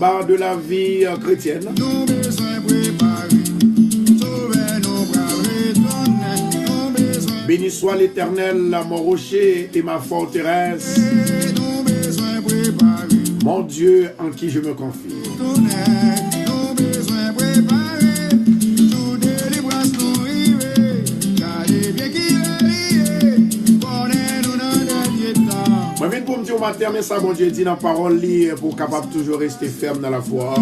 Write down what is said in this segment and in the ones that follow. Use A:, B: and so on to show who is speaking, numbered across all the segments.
A: combat de la vie chrétienne. Béni soit l'Éternel, mon rocher et ma forteresse, mon Dieu en qui je me confie. Je viens pour me dire au matin, mais ça, bon Dieu dit dans la parole, pour capable toujours rester ferme dans la foi.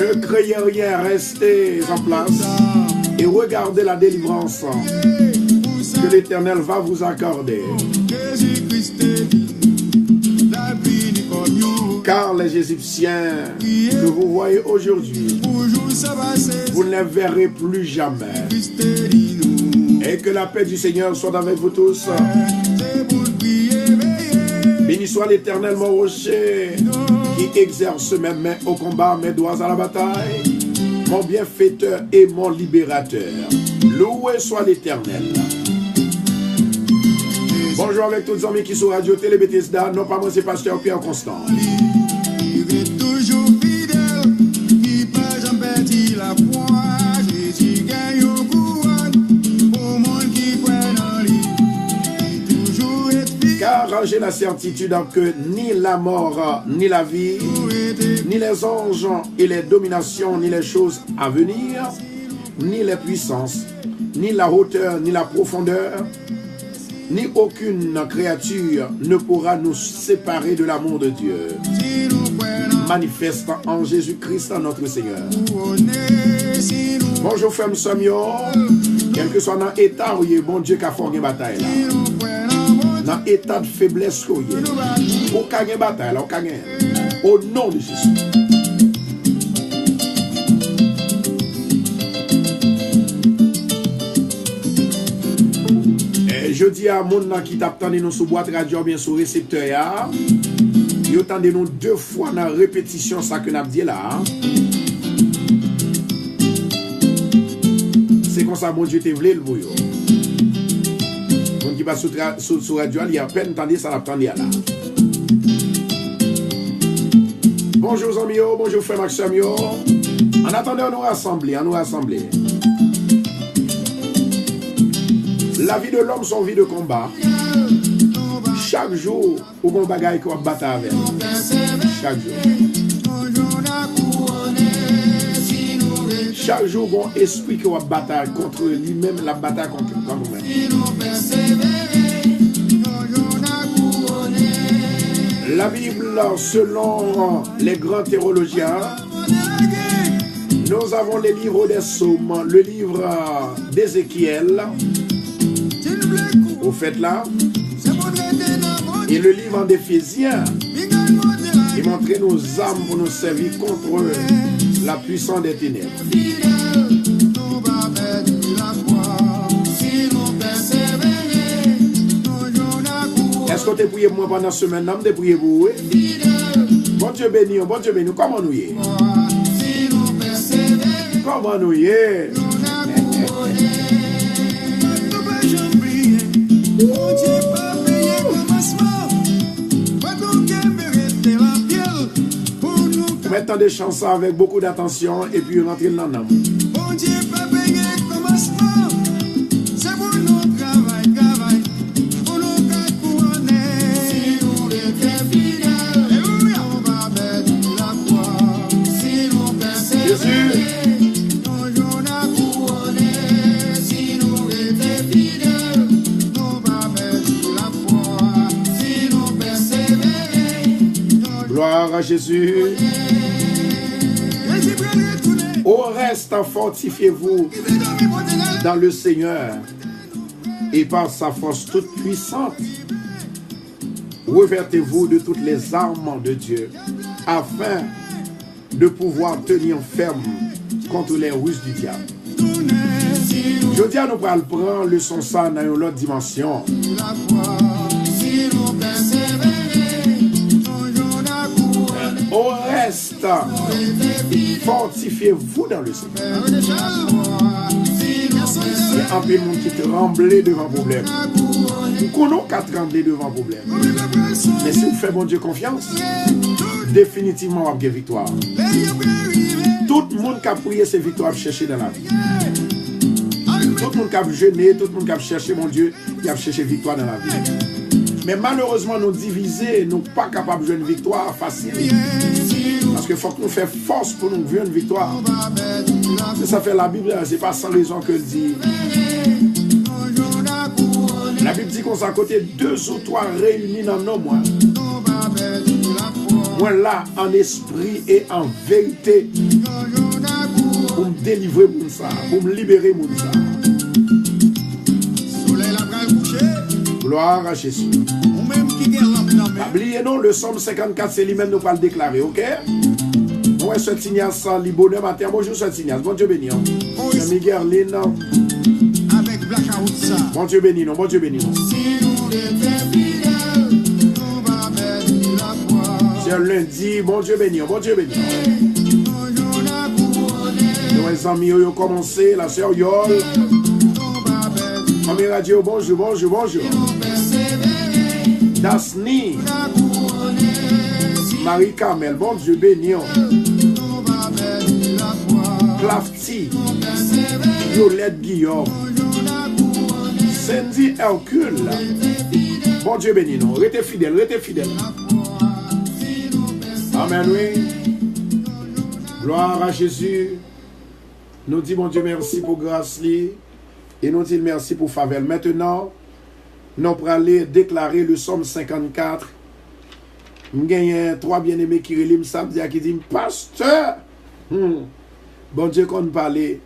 A: Ne craignez rien, restez en place et regardez la délivrance que l'Éternel va vous accorder. Car les Égyptiens que vous voyez aujourd'hui, vous ne les verrez plus jamais. Et que la paix du Seigneur soit avec vous tous. Béni soit l'Éternel, mon rocher, qui exerce mes mains au combat, mes doigts à la bataille, mon bienfaiteur et mon libérateur. Loué soit l'Éternel. Bonjour avec tous les amis qui sont Radio Télé Bethesda. Non pas moi, c'est Pasteur Pierre Constant.
B: Il est toujours fidèle, qui pas jamais dit la foi. Jésus gagne au couronne, au monde qui prenne en lui. Il toujours est fidèle.
A: Car j'ai la certitude que ni la mort, ni la vie, ni les anges et les dominations, ni les choses à venir, ni les puissances, ni la hauteur, ni la profondeur, ni aucune créature ne pourra nous séparer de l'amour de Dieu manifeste en Jésus-Christ notre Seigneur. Bonjour frère Samuel, quel que soit dans l'état où il est, bon Dieu qui a fait une bataille là, dans l'état de faiblesse où il est, au cas de bataille, au nom de Jésus. Je dis à mon qui t'attendait nous sous boîte radio bien sur récepteur, il attendez nous 2 fois dans la répétition ça que n'a dit là. C'est comme ça mon Dieu te voulait le bouillon. On qui va sur radio, il y a peine entendre ça l'attendait là. Bonjour amis, bonjour frère Maxime. En attendant nous rassembler, La vie de l'homme, son vie de combat. Chaque jour, au bon bagaille qu'on va battre avec. Chaque jour. Chaque jour, bon esprit qu'on va battre contre lui-même, la bataille contre nous-mêmes. La Bible, selon les grands théologiens, nous avons les livres des psaumes, le livre d'Ézéchiel, au fait là, et le livre d'Éphésiens, qui montre nos âmes pour nous servir contre la puissance des ténèbres. Est-ce que tu as prié pour moi pendant la semaine? Je prié pour vous. Bon Dieu béni, comment nous y est? Comment nous y est? Mettons des chansons avec beaucoup d'attention et puis rentrer dans l'âme. Gloire à Jésus. Au reste, fortifiez-vous dans le Seigneur et par sa force toute puissante, revêtez-vous de toutes les armes de Dieu afin de pouvoir tenir ferme contre les ruses du diable. Je dis à nous pour prendre le son ça dans une autre dimension. Au reste, fortifiez-vous dans le Seigneur. Il y a un peu de monde qui tremble devant le problème. Nous connaissons qu'à trembler devant le problème. Mais si vous faites bon Dieu confiance, définitivement on a victoire. Tout le monde qui a prié ces victoires à chercher dans la vie. Tout le monde qui a jeûné, tout le monde qui a cherché mon Dieu, qui a cherché victoire dans la vie. Mais malheureusement, nous divisés, nous pas capables de jouer une victoire facile. Parce qu'il faut que nous fassions force pour nous jouer une victoire. C'est ça fait la Bible, c'est pas sans raison que le dit. La Bible dit qu'on s'est à côté 2 ou 3 réunis dans nos mois. Moi là, en esprit et en vérité, pour me délivrer mon ça, pour me libérer mon ça. Gloire à Jésus. N'oubliez non, le Somme 54, c'est lui-même nous pas le déclarer, ok? Moi, ce Tignas, le bonheur matin. Bonjour, ce Tignas. Bon Dieu béni. Miguel Lynn. Bon Dieu béni, non. Bon Dieu béni, non. C'est lundi. Bon Dieu béni, bon Dieu béni. Nos amis ont commencé, la sœur Yol. Ami Radio, bonjour, bonjour, bonjour. Dasni. Marie-Carmel, bon Dieu béni. Clafty. Violette Guillaume. Sandy Hercule. Bon Dieu béni, non. Restez fidèle, restez fidèle. Amen, oui. Gloire à Jésus. Nous disons, bon Dieu, merci pour grâce. Et nous disons merci pour faveur. Maintenant, nous allons aller déclarer le Somme 54. Nous avons 3 bien-aimés qui relisent samedi qui disent, pasteur, bon Dieu qu'on parle.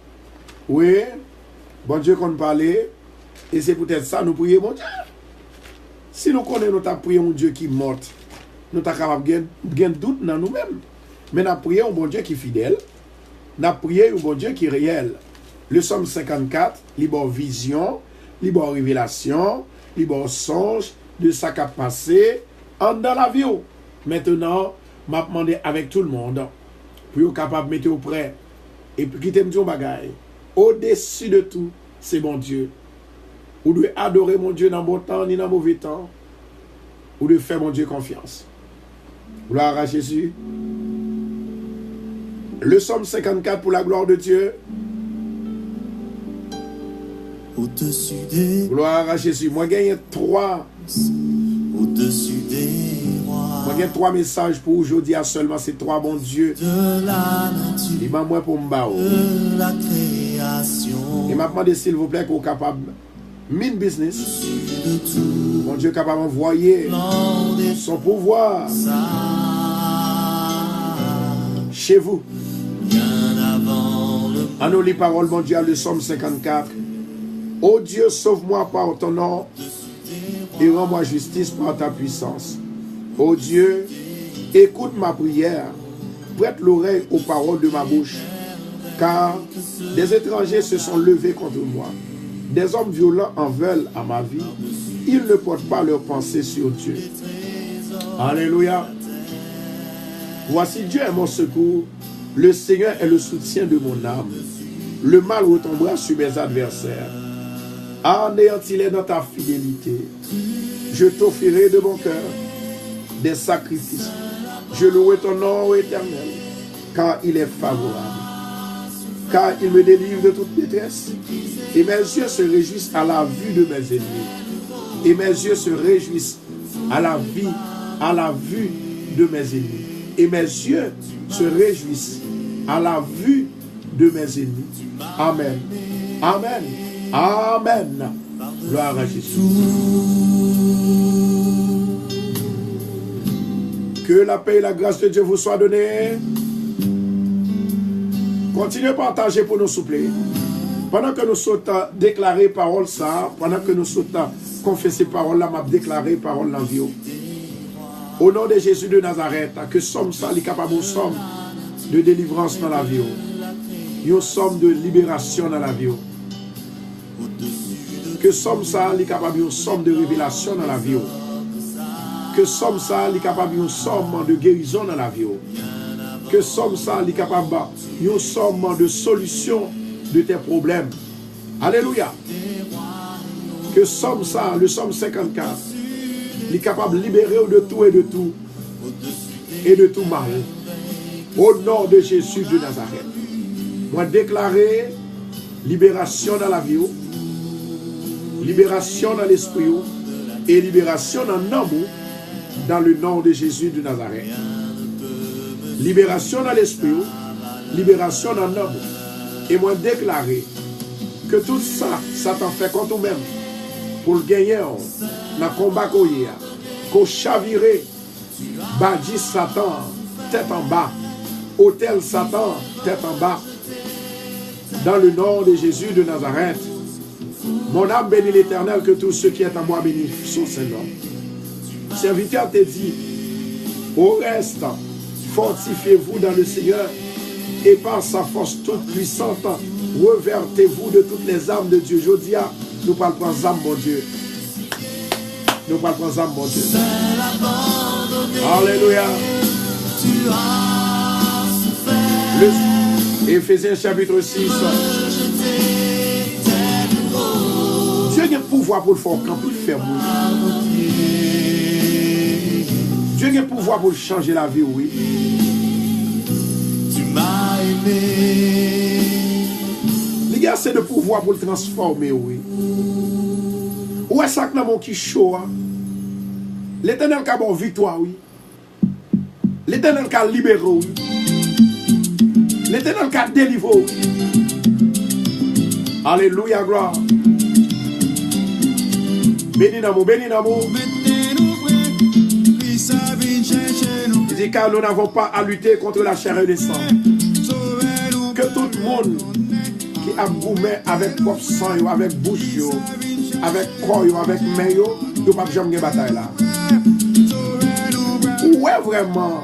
A: Oui, bon Dieu qu'on parle. Et c'est peut-être ça, nous prions, mon Dieu. Si nous connaissons, nous avons prié un Dieu qui est mort. Nous sommes capables de gagner doute dans nous-mêmes. Mais nous avons prié un bon Dieu qui est fidèle. Nous avons prié un bon Dieu qui est réel. Le Somme 54, libre vision, libre révélation, libre songe de ça qui a passé dans la vie. Maintenant, je vais demander avec tout le monde pour être capable de mettre au prêt et puis quitter mon bagaille. Au-dessus de tout, c'est mon Dieu. Vous devez adorer mon Dieu dans bon temps ni dans mauvais temps. Vous devez faire mon Dieu confiance. Gloire à Jésus. Le Somme 54 pour la gloire de Dieu.
B: Au-dessus des
A: Gloire à Jésus. Moi, j'ai 3.
B: Au-dessus des rois.
A: Moi, j'ai 3 messages pour aujourd'hui. Seulement, c'est 3 bons dieux.
B: De la nature.
A: Et moi, pour me battre.
B: De la création.
A: Et m'a demandé, s'il vous plaît, qu'on est capable de business.
B: De tout.
A: Mon Dieu est capable d'envoyer son pouvoir chez vous.
B: Bien avant le
A: En nous, les paroles, mon Dieu, le Somme 54. Ô Dieu, sauve-moi par ton nom et rends-moi justice par ta puissance. Ô Dieu, écoute ma prière, prête l'oreille aux paroles de ma bouche, car des étrangers se sont levés contre moi. Des hommes violents en veulent à ma vie. Ils ne portent pas leur pensée sur Dieu. Alléluia. Voici Dieu est mon secours. Le Seigneur est le soutien de mon âme. Le mal retombera sur mes adversaires. Anéantis-les dans ta fidélité. Je t'offrirai de mon cœur des sacrifices. Je louerai ton nom éternel, car il est favorable. Car il me délivre de toute détresse. Et mes yeux se réjouissent à la vue de mes ennemis. Et mes yeux se réjouissent à la vue de mes ennemis. Et mes yeux se réjouissent à la vue de mes ennemis. Amen. Amen. Amen. Gloire à Jésus. Que la paix et la grâce de Dieu vous soient données. Continuez à partager pour nous souffler. Pendant que nous sautons déclarer parole ça, pendant que nous sautons confesser parole là, m'a déclaré parole dans vie. Au nom de Jésus de Nazareth, que somme ça, les capables de somme de délivrance dans la vie. Une somme de libération dans la vie. Que somme ça, les capables de somme de révélation dans la vie. Que somme ça, les capables de somme de guérison dans la vie. Que somme ça, les capables de somme de solution de tes problèmes. Alléluia. Que somme ça, le Somme 54, les capables de libérer de tout et de tout. et de tout mal. Au nom de Jésus de Nazareth. Moi déclarer libération dans la vie, libération dans l'esprit et libération dans l'amour dans le nom de Jésus de Nazareth. Libération dans l'esprit, libération dans l'amour. Et moi déclarer que tout ça, Satan fait contre nous-mêmes pour le gagner dans le combat qu'on chaviré, bâti Satan, tête en bas, hôtel Satan, tête en bas, dans le nom de Jésus de Nazareth. Mon âme bénit l'Éternel, que tous ceux qui sont en moi bénissent son Seigneur. Serviteur te dit, au reste, fortifiez-vous dans le Seigneur et par sa force toute puissante, revertez-vous de toutes les armes de Dieu. Je dis, nous parlons des armes, mon Dieu. Nous parlons des armes, mon Dieu. Alléluia. Éphésiens chapitre 6. Dieu a le pouvoir pour le faire camp, pour le faire mourir. Dieu a le pouvoir pour changer la vie, oui.
B: Tu m'as aimé.
A: Les gars, c'est le pouvoir pour le transformer, oui. Où est-ce que mon qui chaud? L'Éternel qui a bon victoire, oui. L'Éternel qui a libéré, oui. L'Éternel qui a délivré, oui. Alléluia, gloire. Béni d'amour, béni d'amour. Il dit car nous n'avons pas à lutter contre la chair et le sang. Que tout le monde qui a goumé avec propre sang, avec bouche, avec corps, avec main, nous ne pouvons jamais gagner bataille là. Ouais, vraiment.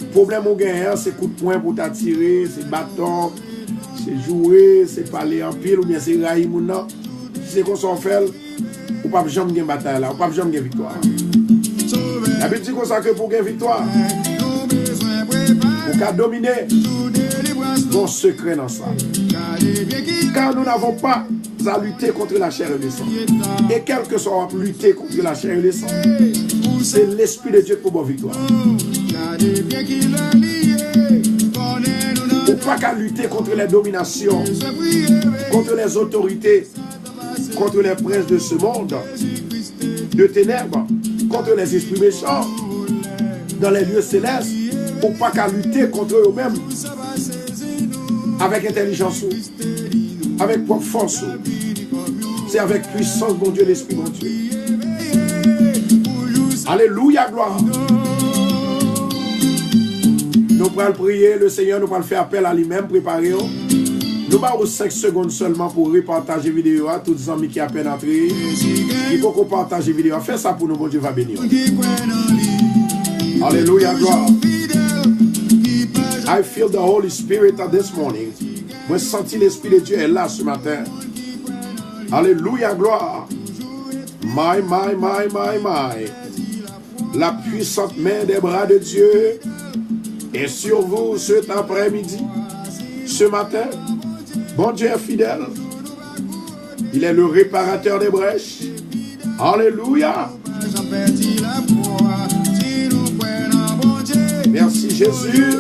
A: Le problème au gagnant, c'est coup de poing pour t'attirer, c'est bâton, c'est jouer, c'est parler en pile, ou bien c'est railler mon nom. Si c'est qu'on s'en fait, on ne peut jamais gagner bataille là, on ne peut jamais gagner victoire. La Bible dit qu'on s'en fait pour gagner victoire. Pour qu'à dominer, bon secret dans ça. Car nous n'avons pas à lutter contre la chair et le sang. Et quel que soit lutter contre la chair et le sang, c'est l'Esprit de Dieu pour bonne victoire. Ou pas qu'à lutter contre les dominations, contre les autorités, contre les princes de ce monde, de ténèbres, contre les esprits méchants, dans les lieux célestes, ou pas qu'à lutter contre eux-mêmes, avec intelligence, avec propre force, c'est avec puissance, mon Dieu, l'Esprit, mon Dieu. Alléluia, gloire. Nous allons prier, le Seigneur nous allons faire appel à lui-même, préparer. Nous avons 5 secondes seulement pour repartager la vidéo à tous les amis qui ont à peine entré. Il faut qu'on partage la vidéo. Fais ça pour nous, mon Dieu va bénir. Alléluia, gloire. I feel the Holy Spirit this morning. Moi, je sens l'Esprit de Dieu est là ce matin. Alléluia, gloire. My. La puissante main des bras de Dieu est sur vous cet après-midi, ce matin. Bon Dieu est fidèle. Il est le réparateur des brèches. Alléluia. Merci Jésus.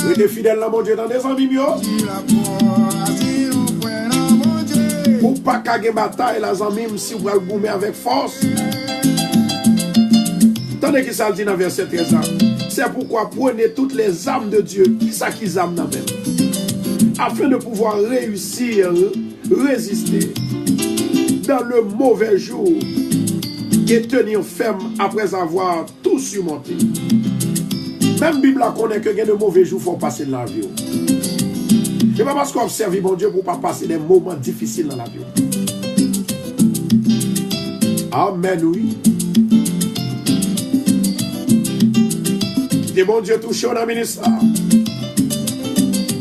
A: Vous êtes fidèle là, mon Dieu, dans des amis mieux. Pour pas qu'à bataille, les amis, si vous allez goumer avec force. Attendez qui ça dit dans verset 13. C'est pourquoi prenez toutes les armes de Dieu. Qui ça qui armes dans même? Afin de pouvoir réussir, résister dans le mauvais jour et tenir ferme après avoir tout surmonté. Même Bible connaît que de mauvais jours font passer dans la vie. C'est pas parce qu'on observe mon Dieu pour ne pas passer des moments difficiles dans la vie. Amen, oui. Que bon Dieu touche dans le ministère.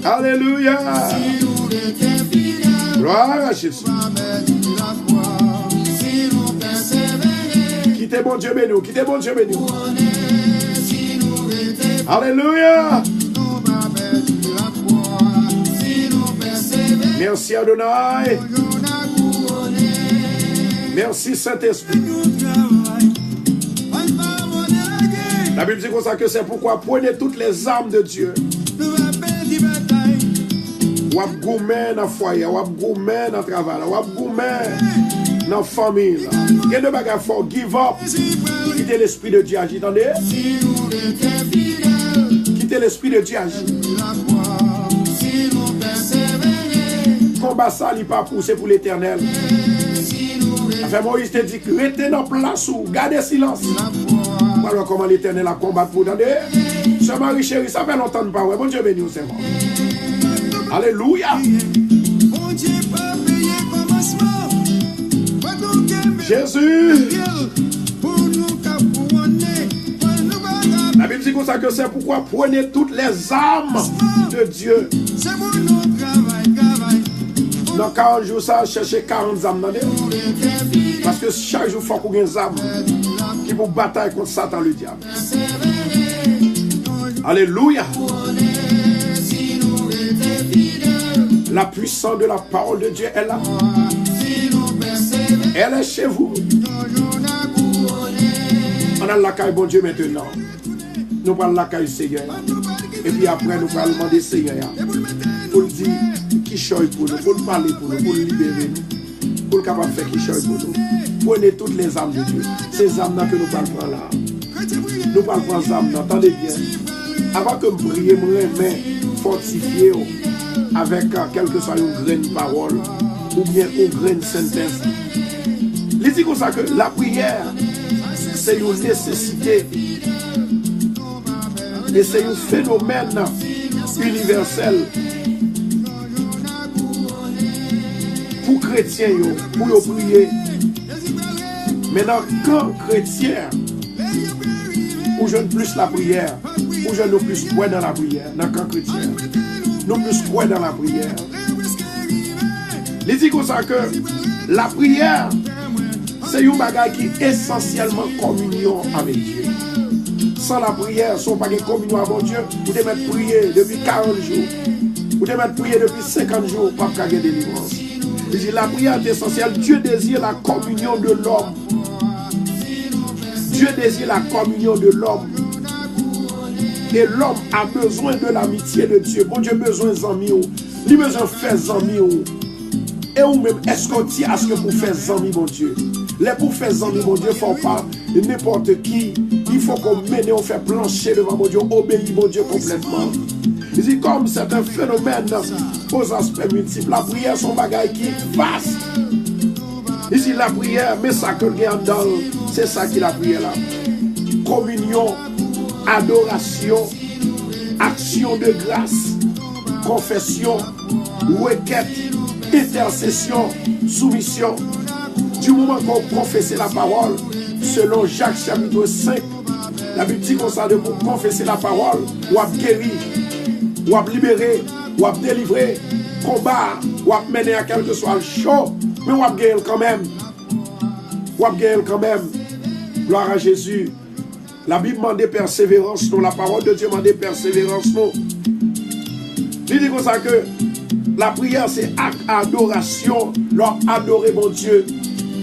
A: Alléluia. Gloire à Jésus. Quittez bon Dieu béni. Quittez bon Dieu béni. Alléluia. Merci Adonai. Merci Saint-Esprit. La Bible dit comme ça que c'est pourquoi prenez toutes les armes de Dieu. Wap gourmet dans le foyer, wap gourmet dans le travail, wap gourmet dans la famille. Il y a des bagages forts, give up. Quittez l'esprit de Dieu agit, attendez. Quittez l'esprit de Dieu agit. Combat ça, il n'est pas poussé pour l'éternel. Enfin, Moïse te dit que restez dans place ou gardez silence. Voilà comment l'éternel a combattu pour attendez. Ce mari chéri, ça fait longtemps de pas. Bon Dieu béni, c'est bon. Alléluia. Jésus. La Bible dit comme ça que c'est pourquoi prenez toutes les armes de Dieu. Dans 40 jours, ça, cherchez 40 âmes. Parce que chaque jour, il faut qu'on ait des âmes qui vont batailler contre Satan, le diable. Alléluia. La puissance de la parole de Dieu est là. Elle est chez vous. On a la caille, bon Dieu, maintenant. Nous parlons la caille, Seigneur. Et puis après, nous allons demander, Seigneur, pour le dire qui choisit pour nous, pour le parler pour nous, pour le libérer nous, pour le capable de faire qui choisit pour nous. Prenez toutes les âmes de Dieu. Ces âmes-là que nous parlons prendre là. Nous parlons prendre ces âmes-là. Attendez bien. Avant que vous priez, vous remettez fortifier avec quelle que soit une graine parole ou bien une graine sentence. Il dit comme ça que la prière, c'est une nécessité et c'est un phénomène universel pour chrétiens, pour prier. Maintenant, quand chrétien, ou je ne plus la prière, ou je ne plus croire dans la prière, dans quand chrétien, nous plus croire dans la prière. Il dit comme ça que la prière, c'est un bagage qui est essentiellement communion avec Dieu. Sans la prière, si on n'a pas de communion avec Dieu, vous devez mettre prier depuis 40 jours. Vous devez mettre prier depuis 50 jours pour pas de délivrance. Il dit la prière est essentielle. Dieu désire la communion de l'homme. Dieu désire la communion de l'homme. Et l'homme a besoin de l'amitié de Dieu. Bon Dieu a besoin d'amis. Il a besoin de faire amis. Et ou même, est-ce qu'on dit à ce que pour faire amis, mon Dieu? Les pour faire amis, mon Dieu, il ne faut pas n'importe qui. Il faut qu'on mène, on fait plancher devant mon Dieu, obéir mon Dieu complètement. Il dit comme c'est un phénomène aux aspects multiples. La prière, son bagage qui est vaste. Il dit la prière, mais ça que le gars dans, c'est ça qui est la prière là. Communion, adoration, action de grâce, confession, requête, intercession, soumission. Du moment qu'on confesse la parole, selon Jacques chapitre 5, la Bible dit qu'on s'en de pour confesser la parole, ou à guérir, ou à libérer, ou à délivrer, combat, ou à mener à quel que soit le chaud, mais ou à gagner quand même. Ou à gagner quand même. Gloire à Jésus. La Bible demande persévérance, non. La parole de Dieu demande persévérance, non. Il dit comme ça que la prière c'est acte adoration, leur adorer mon Dieu.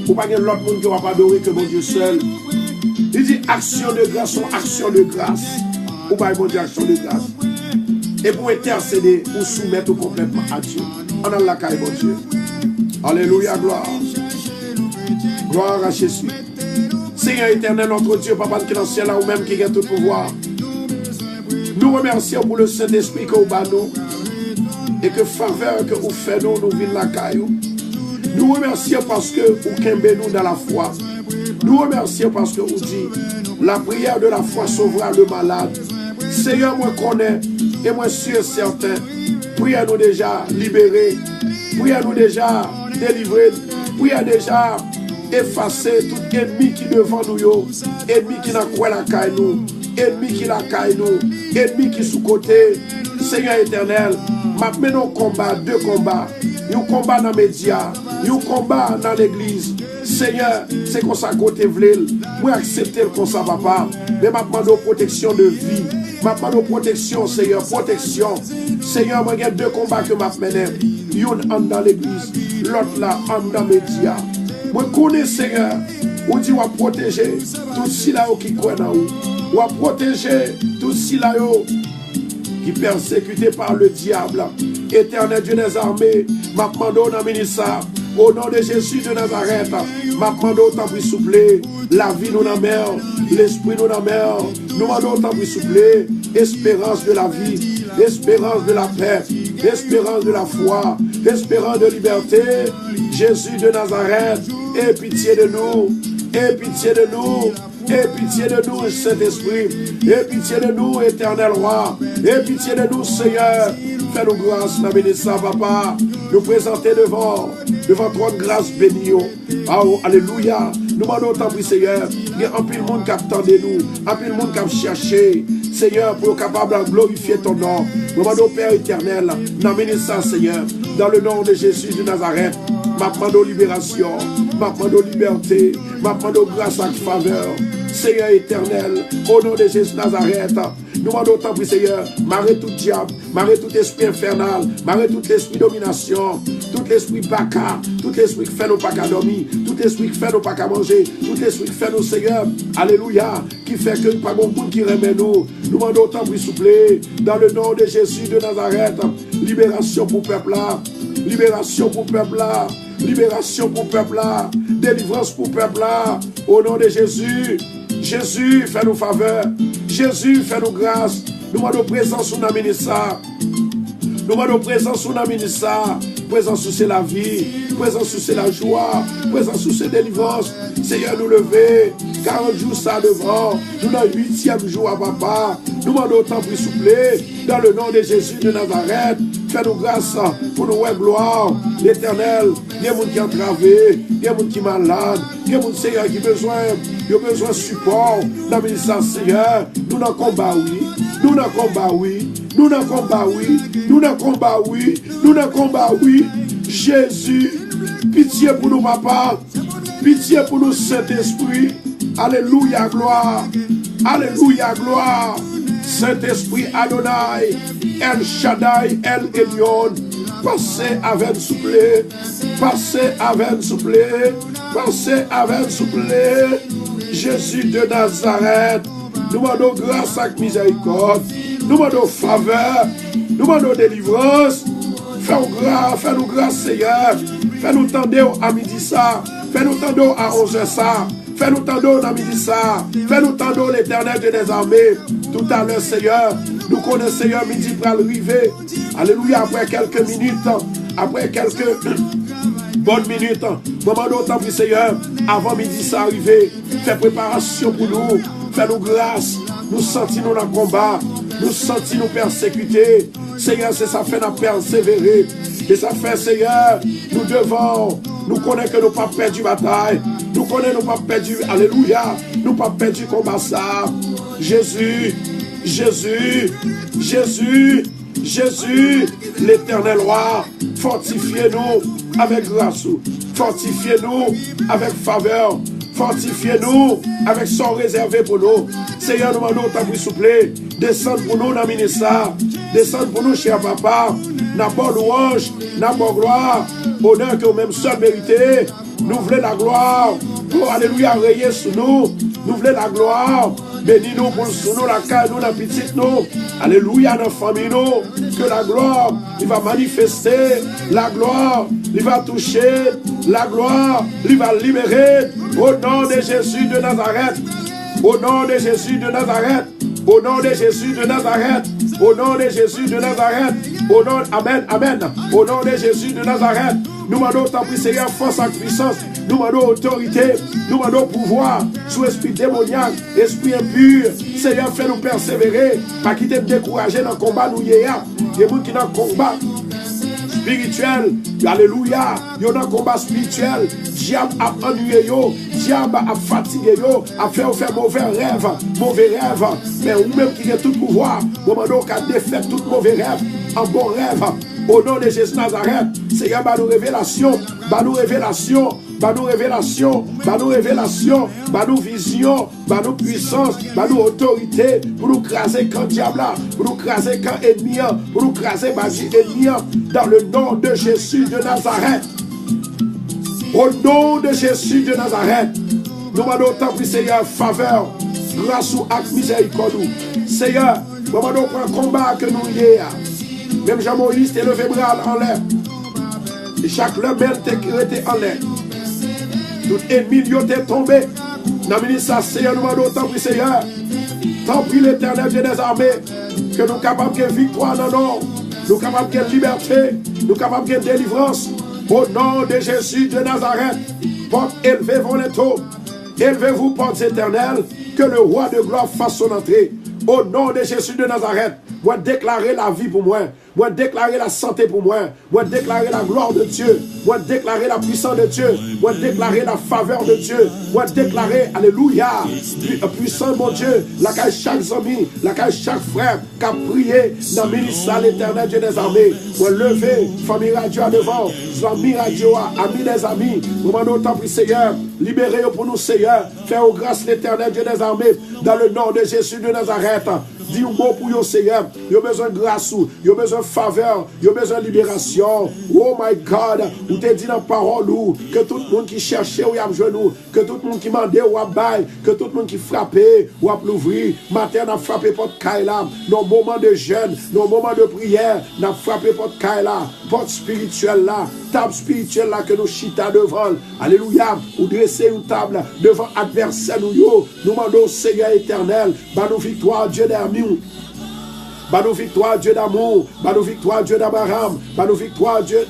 A: Ou pas qu'il y ait l'autre monde qui ne va pas adorer que mon Dieu seul. Il dit action de grâce, son action de grâce. Ou pas mon Dieu action de grâce. Et pour intercéder, pour soumettre complètement à Dieu. On a la caille, mon Dieu. Alléluia, gloire. Gloire à Jésus. Seigneur éternel, notre Dieu, Papa qui est dans le ciel, là, ou même qui a tout pouvoir. Nous remercions pour le Saint-Esprit que vous nous et que faveur que vous faites nous vivons la caille. Nous remercions parce que vous kembe nous dans la foi. Nous remercions parce que vous dites la prière de la foi sauvera le malade. Seigneur, moi connais et moi sûr certain. Priez-nous déjà libérer. Priez-nous déjà délivrer. Priez déjà effacer tout ennemi qui devant nous, ennemi qui n'a quoi la caille nous, ennemi qui la caille nous, ennemi qui sous côté. Seigneur éternel, maintenant combat, deux combats. Un combat dans les médias, un combat dans l'église. Seigneur, c'est comme ça qu'on te veut. Moi, accepter comme ça, papa. Mais maintenant, nos protection de vie. Maintenant, nos protection, Seigneur, protection. Seigneur, moi, il y a deux combats que m'a mené. Un dans l'église, l'autre là, en dans les médias. Moi, je connais, Seigneur, où tu vas protéger tout cela qui croit dans vous. ou à protéger tout silayo qui persécuté par le diable. Éternel Dieu des armées, m'a demandé dans ministère, au nom de Jésus de Nazareth, m'a demandé autant pour souffler, la vie nous dans mer, l'esprit nous dans mer, nous demandons autant pour souffler, espérance de la vie, espérance de la paix, espérance de la foi, espérance de liberté. Jésus de Nazareth, aie pitié de nous, aie pitié de nous. Aie pitié de nous, Saint-Esprit. Aie pitié de nous, Éternel Roi. Aie pitié de nous, Seigneur. Fais-nous grâce, n'a béni ça, Papa. Nous présenter devant ton grâce bénie. Oh, alléluia. Nous demandons tant pis, Seigneur. Il y a un peu de monde qui attend de nous. Un peu de monde qui a cherché. Seigneur, pour être capable de glorifier ton nom. Nous demandons, Père éternel, n'a béni ça, Seigneur. Dans le nom de Jésus de Nazareth. M'appendons libération. M'appendons liberté. M'appendons grâce à faveur. Seigneur éternel, au nom de Jésus Nazareth, nous demandons tant pis, Seigneur, marrer tout diable, marrer tout esprit infernal, marrer tout esprit domination, tout esprit baka, tout esprit qui fait nos pas qu'à dormir, tout esprit qui fait nos pas qu'à manger, tout esprit qui fait nos Seigneur, alléluia, qui fait que pas bon monde qui remet nous. Nous demandons tant pis, s'il vous plaît, dans le nom de Jésus de Nazareth, libération pour peuple là, libération pour peuple là, libération pour peuple là, délivrance pour peuple là, au nom de Jésus. Jésus, fais-nous faveur. Jésus, fais-nous grâce. Nous demandons présence sur nos ministères. Nous demandons présence sur nos ministères. Présence sur la vie. Présence sur la joie. Présence sur la délivrance. Seigneur, nous lever. 40 jours ça devant. Nous dans le 8e jour à Papa. Nous demandons autant pour souffler. Dans le nom de Jésus de Nazareth. Fais-nous grâce pour nous voir gloire. L'Éternel, il y a des gens qui sont entravés. Il y a des gens qui sont malades. Il y a des gens, Seigneur, qui ont besoin de support. Dans le ministère, Seigneur, nous dans le combat, oui. Nous dans le combat, oui. Nous dans le combat, oui. Nous dans le combat, oui. Nous dans le combat, oui. Jésus, pitié pour nous, Papa. Pitié pour nous, Saint-Esprit. Alléluia, gloire. Alléluia, gloire. Saint-Esprit Adonai, El Shaddai, El Elyon, passez avec souple, passez avec souple, passez avec souple. Jésus de Nazareth, nous demandons grâce et miséricorde, nous demandons faveur, nous demandons délivrance. Fais-nous grâce, Seigneur. Fais-nous tendre à midi ça, fais-nous tendre à 11h ça. Fais-nous tendre à midi ça. Fais-nous tendre l'Éternel Dieu des armées. Tout à l'heure, Seigneur, nous connaissons, Seigneur, midi pour arriver. Alléluia, après quelques minutes, après quelques bonnes minutes, moment d'autant que Seigneur, avant midi ça arriver, fais préparation pour nous. Fais-nous grâce. Nous sentons dans le combat. Nous sentons nous persécuter. Seigneur, c'est ça fait nous persévérer. Et ça fait, Seigneur, nous devons, nous connaissons que nous pas perdu bataille. Nous connaissons nous pas perdu, alléluia, nous pas perdu combat ça. Jésus, Jésus, Jésus, Jésus, l'Éternel Roi, fortifiez-nous avec grâce, fortifiez-nous avec faveur, fortifiez-nous avec son réservé pour nous. Seigneur, nous demandons ta s'il vous plaît, descendre pour nous dans le ministère, descendre pour nous, cher Papa, n'a pas louange, n'a pas gloire, honneur que vous-même seul méritez. Nous voulons la gloire, pour alléluia, rayer sur nous. Nous voulons la gloire, bénis-nous pour sur nous, la caille, nous, la petite, nous. Alléluia, dans la famille, nous. Que la gloire, il va manifester, la gloire, il va toucher, la gloire, il va libérer. Au nom de Jésus de Nazareth, au nom de Jésus de Nazareth, au nom de Jésus de Nazareth, au nom de Jésus de Nazareth, au nom, amen, amen, au nom de Jésus de Nazareth, nous demandons tant pis, Seigneur, force et puissance, nous demandons autorité, nous demandons pouvoir sous esprit démoniaque, esprit impur. Seigneur, fais-nous persévérer, pas quitter nous décourager dans le combat, nous y est, des gens qui dans le combat spirituel, alléluia, il y a un combat spirituel, diable a ennuyé yo, diable a fatigué yo, a fait mauvais rêve, mais vous-même qui avez tout pouvoir, nous demandons qu'à défaire tout mauvais rêve, en bon rêve, au nom de Jésus Nazareth. Seigneur, bah nous révélation, bah nous révélation, bah nous révélation, bah nous révélation, bah nous vision, bah nous puissance, bah nous autorité, pour nous craser quand diable, pour nous craser quand ennemi, pour nous craser magie ennemi, dans le nom de Jésus de Nazareth. Au nom de Jésus de Nazareth, nous demandons tant pis, Seigneur, faveur, grâce ou acte miséricorde. Seigneur, moment nous prend combat que nous y est. Même Jean-Moïse t'est levé bras en l'air. Et chaque rebelle était en l'air. Tout ennemi t'est tombé. Dans le ministère, Seigneur, nous demandons tant pis, Seigneur. Tant pis l'Éternel Dieu des armées. Que nous sommes capables de victoire dans nous. Nous sommes capables de liberté. Nous sommes capables de délivrance. Au nom de Jésus de Nazareth. Porte élevez vos lettres. Élevez-vous, portes éternelles. Que le roi de gloire fasse son entrée. Au nom de Jésus de Nazareth. Moi déclarer la vie pour moi. Moi déclarer la santé pour moi. Moi déclarer la gloire de Dieu. Moi déclarer la puissance de Dieu. Moi déclarer la faveur de Dieu. Moi déclarer, alléluia, puissant mon Dieu, la caille chaque ami, la caille chaque frère qui a prié dans le ministère l'Éternel Dieu des armées. Moi lever, famille radio à devant, famille radio, amis des amis. Nous demandons autant pour Seigneur, libérez-vous pour nous Seigneur, faites grâce l'Éternel Dieu des armées, dans le nom de Jésus de Nazareth. Dis un mot pour vous, Seigneur. Vous avez besoin de grâce, vous avez besoin de faveur, vous avez besoin de libération. Oh my God, vous te dit dans la parole que tout le monde qui cherchait ou y a besoin nous, que tout le monde qui mandait ou a bail, que tout le monde qui frappait ou a l'ouvrir. Matin, on a frappé porte Kaila. Dans le moment de jeûne, dans le moment de prière, on a frappé porte Kaila, porte spirituelle là, table spirituelle là que nous chita devant. Alléluia. Ou dresser une table devant adversaire nous. Nous demandons Seigneur éternel, bah nous victoire Dieu d'amour. Bah nous victoire Dieu d'amour, bah nous victoire Dieu d'Abraham, bah nous victoire Dieu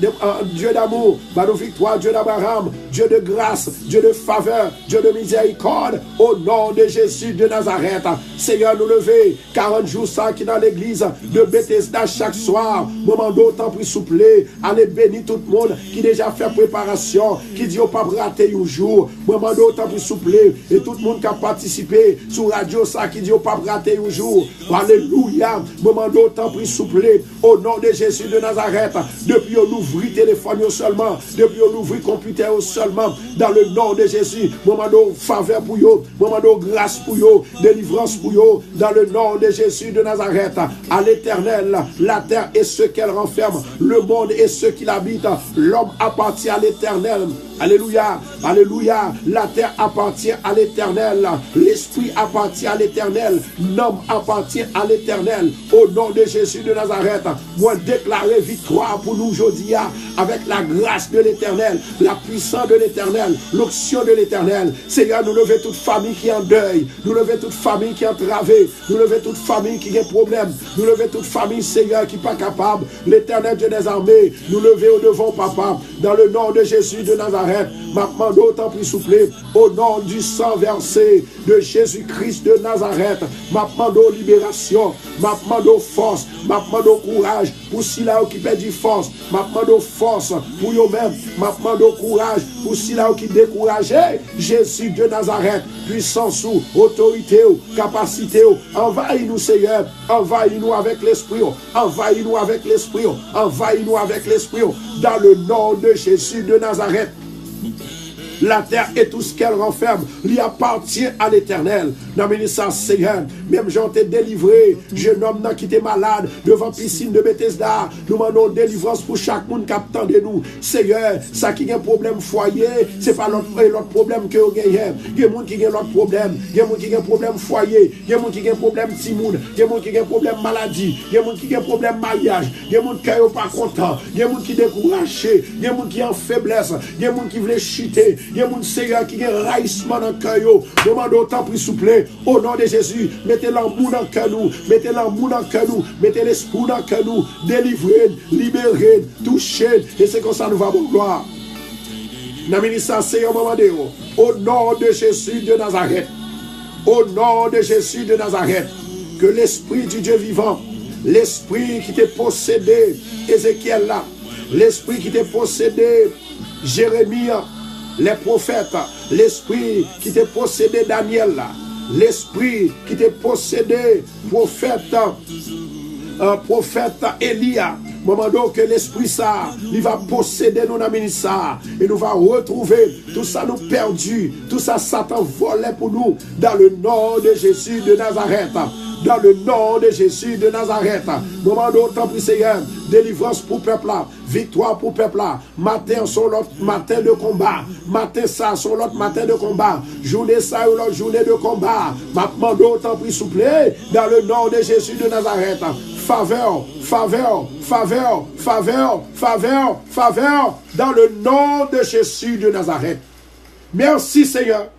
A: d'amour, bah nous victoire Dieu d'Abraham, Dieu de grâce, Dieu de faveur, Dieu de miséricorde, au nom de Jésus de Nazareth. Seigneur, nous lever 40 jours ça qui dans l'église de Bethesda chaque soir, moment d'autant plus souple, allez bénir tout le monde qui déjà fait préparation, qui dit au pas rater un jour, moment d'autant plus souple, et tout le monde qui a participé sur radio ça qui dit au pas rater un jour, alléluia. Moment d'autant plus souple au nom de Jésus de Nazareth. Depuis on ouvre téléphone seulement, depuis on ouvre computer seulement, dans le nom de Jésus. Moment de faveur pour vous, moment de grâce pour vous, délivrance pour vous, dans le nom de Jésus de Nazareth. À l'Éternel, la terre et ce qu'elle renferme, le monde et ceux qui l'habitent, l'homme appartient à l'Éternel. Alléluia, alléluia, la terre appartient à l'Éternel, l'esprit appartient à l'Éternel, l'homme appartient à l'Éternel. Au nom de Jésus de Nazareth, moi déclarer victoire pour nous aujourd'hui avec la grâce de l'Éternel, la puissance de l'Éternel, l'onction de l'Éternel. Seigneur, nous lever toute famille qui est en deuil, nous lever toute famille qui est entravée, nous lever toute famille qui a problème, nous lever toute famille, Seigneur, qui n'est pas capable. L'Éternel Dieu des armées, nous lever au devant, papa, dans le nom de Jésus de Nazareth. Maintenant, d'autant plus souple, au nom du sang versé de Jésus-Christ de Nazareth, maintenant de libération, maintenant de force, maintenant de courage pour ceux-là qui perdent force, maintenant de force pour eux-mêmes, maintenant de courage pour ceux-là qui découragent. Jésus de Nazareth, puissance ou autorité ou capacité ou, envahis-nous Seigneur, envahis-nous avec l'esprit, envahis-nous avec l'esprit, envahis-nous avec l'esprit, dans le nom de Jésus de Nazareth. La terre et tout ce qu'elle renferme lui appartient à l'Éternel. Dans le ministère Seigneur, même j'en t'ai délivré, jeune homme qui était malade devant piscine de Bethesda. Nous demandons délivrance pour chaque monde qui attend de nous. Seigneur, ça qui a un problème foyer, c'est pas l'autre problème que vous gagnez. Il y a des gens qui ont l'autre problème. Il y a des gens qui ont un problème foyer. Il y a des gens qui ont un problème timoun. Il y a des gens qui ont un problème maladie. Il y a des gens qui ont un problème mariage. Il y a des gens qui ne sont pas contents. Il y a des gens qui sont découragés. Il y a des gens qui sont en faiblesse. Il y a des gens qui veulent chuter. Il y a des gens, Seigneur, qui ont un raillissement dans le cœur. Demandez autant plus souple. Au nom de Jésus, mettez l'amour dans le cœur nous. Mettez l'amour dans le cœur nous. Mettez l'esprit dans le cœur nous. Délivrez, libérez, touchez. Et c'est comme ça nous va pour gloire. Au nom de Jésus de Nazareth. Au nom de Jésus de Nazareth. Que l'esprit du Dieu vivant, l'esprit qui t'est possédé, Ézéchiel là, l'esprit qui t'est possédé, Jérémie, les prophètes, l'esprit qui t'est possédé, Daniel là, l'esprit qui t'est possédé, prophète Élia. Moment donc que l'esprit ça, il va posséder nos amis ça, et nous va retrouver tout ça nous perdu, tout ça Satan volait pour nous, dans le nom de Jésus de Nazareth. Dans le nom de Jésus de Nazareth. Moment d'autant plus Seigneur, délivrance pour peuple là, victoire pour peuple là. Matin sur l'autre matin de combat, matin ça sur l'autre matin de combat, journée ça ou l'autre journée de combat. Ma demande autant pris souple dans le nom de Jésus de Nazareth. Faveur, faveur, faveur, faveur, faveur, faveur dans le nom de Jésus de Nazareth. Merci Seigneur.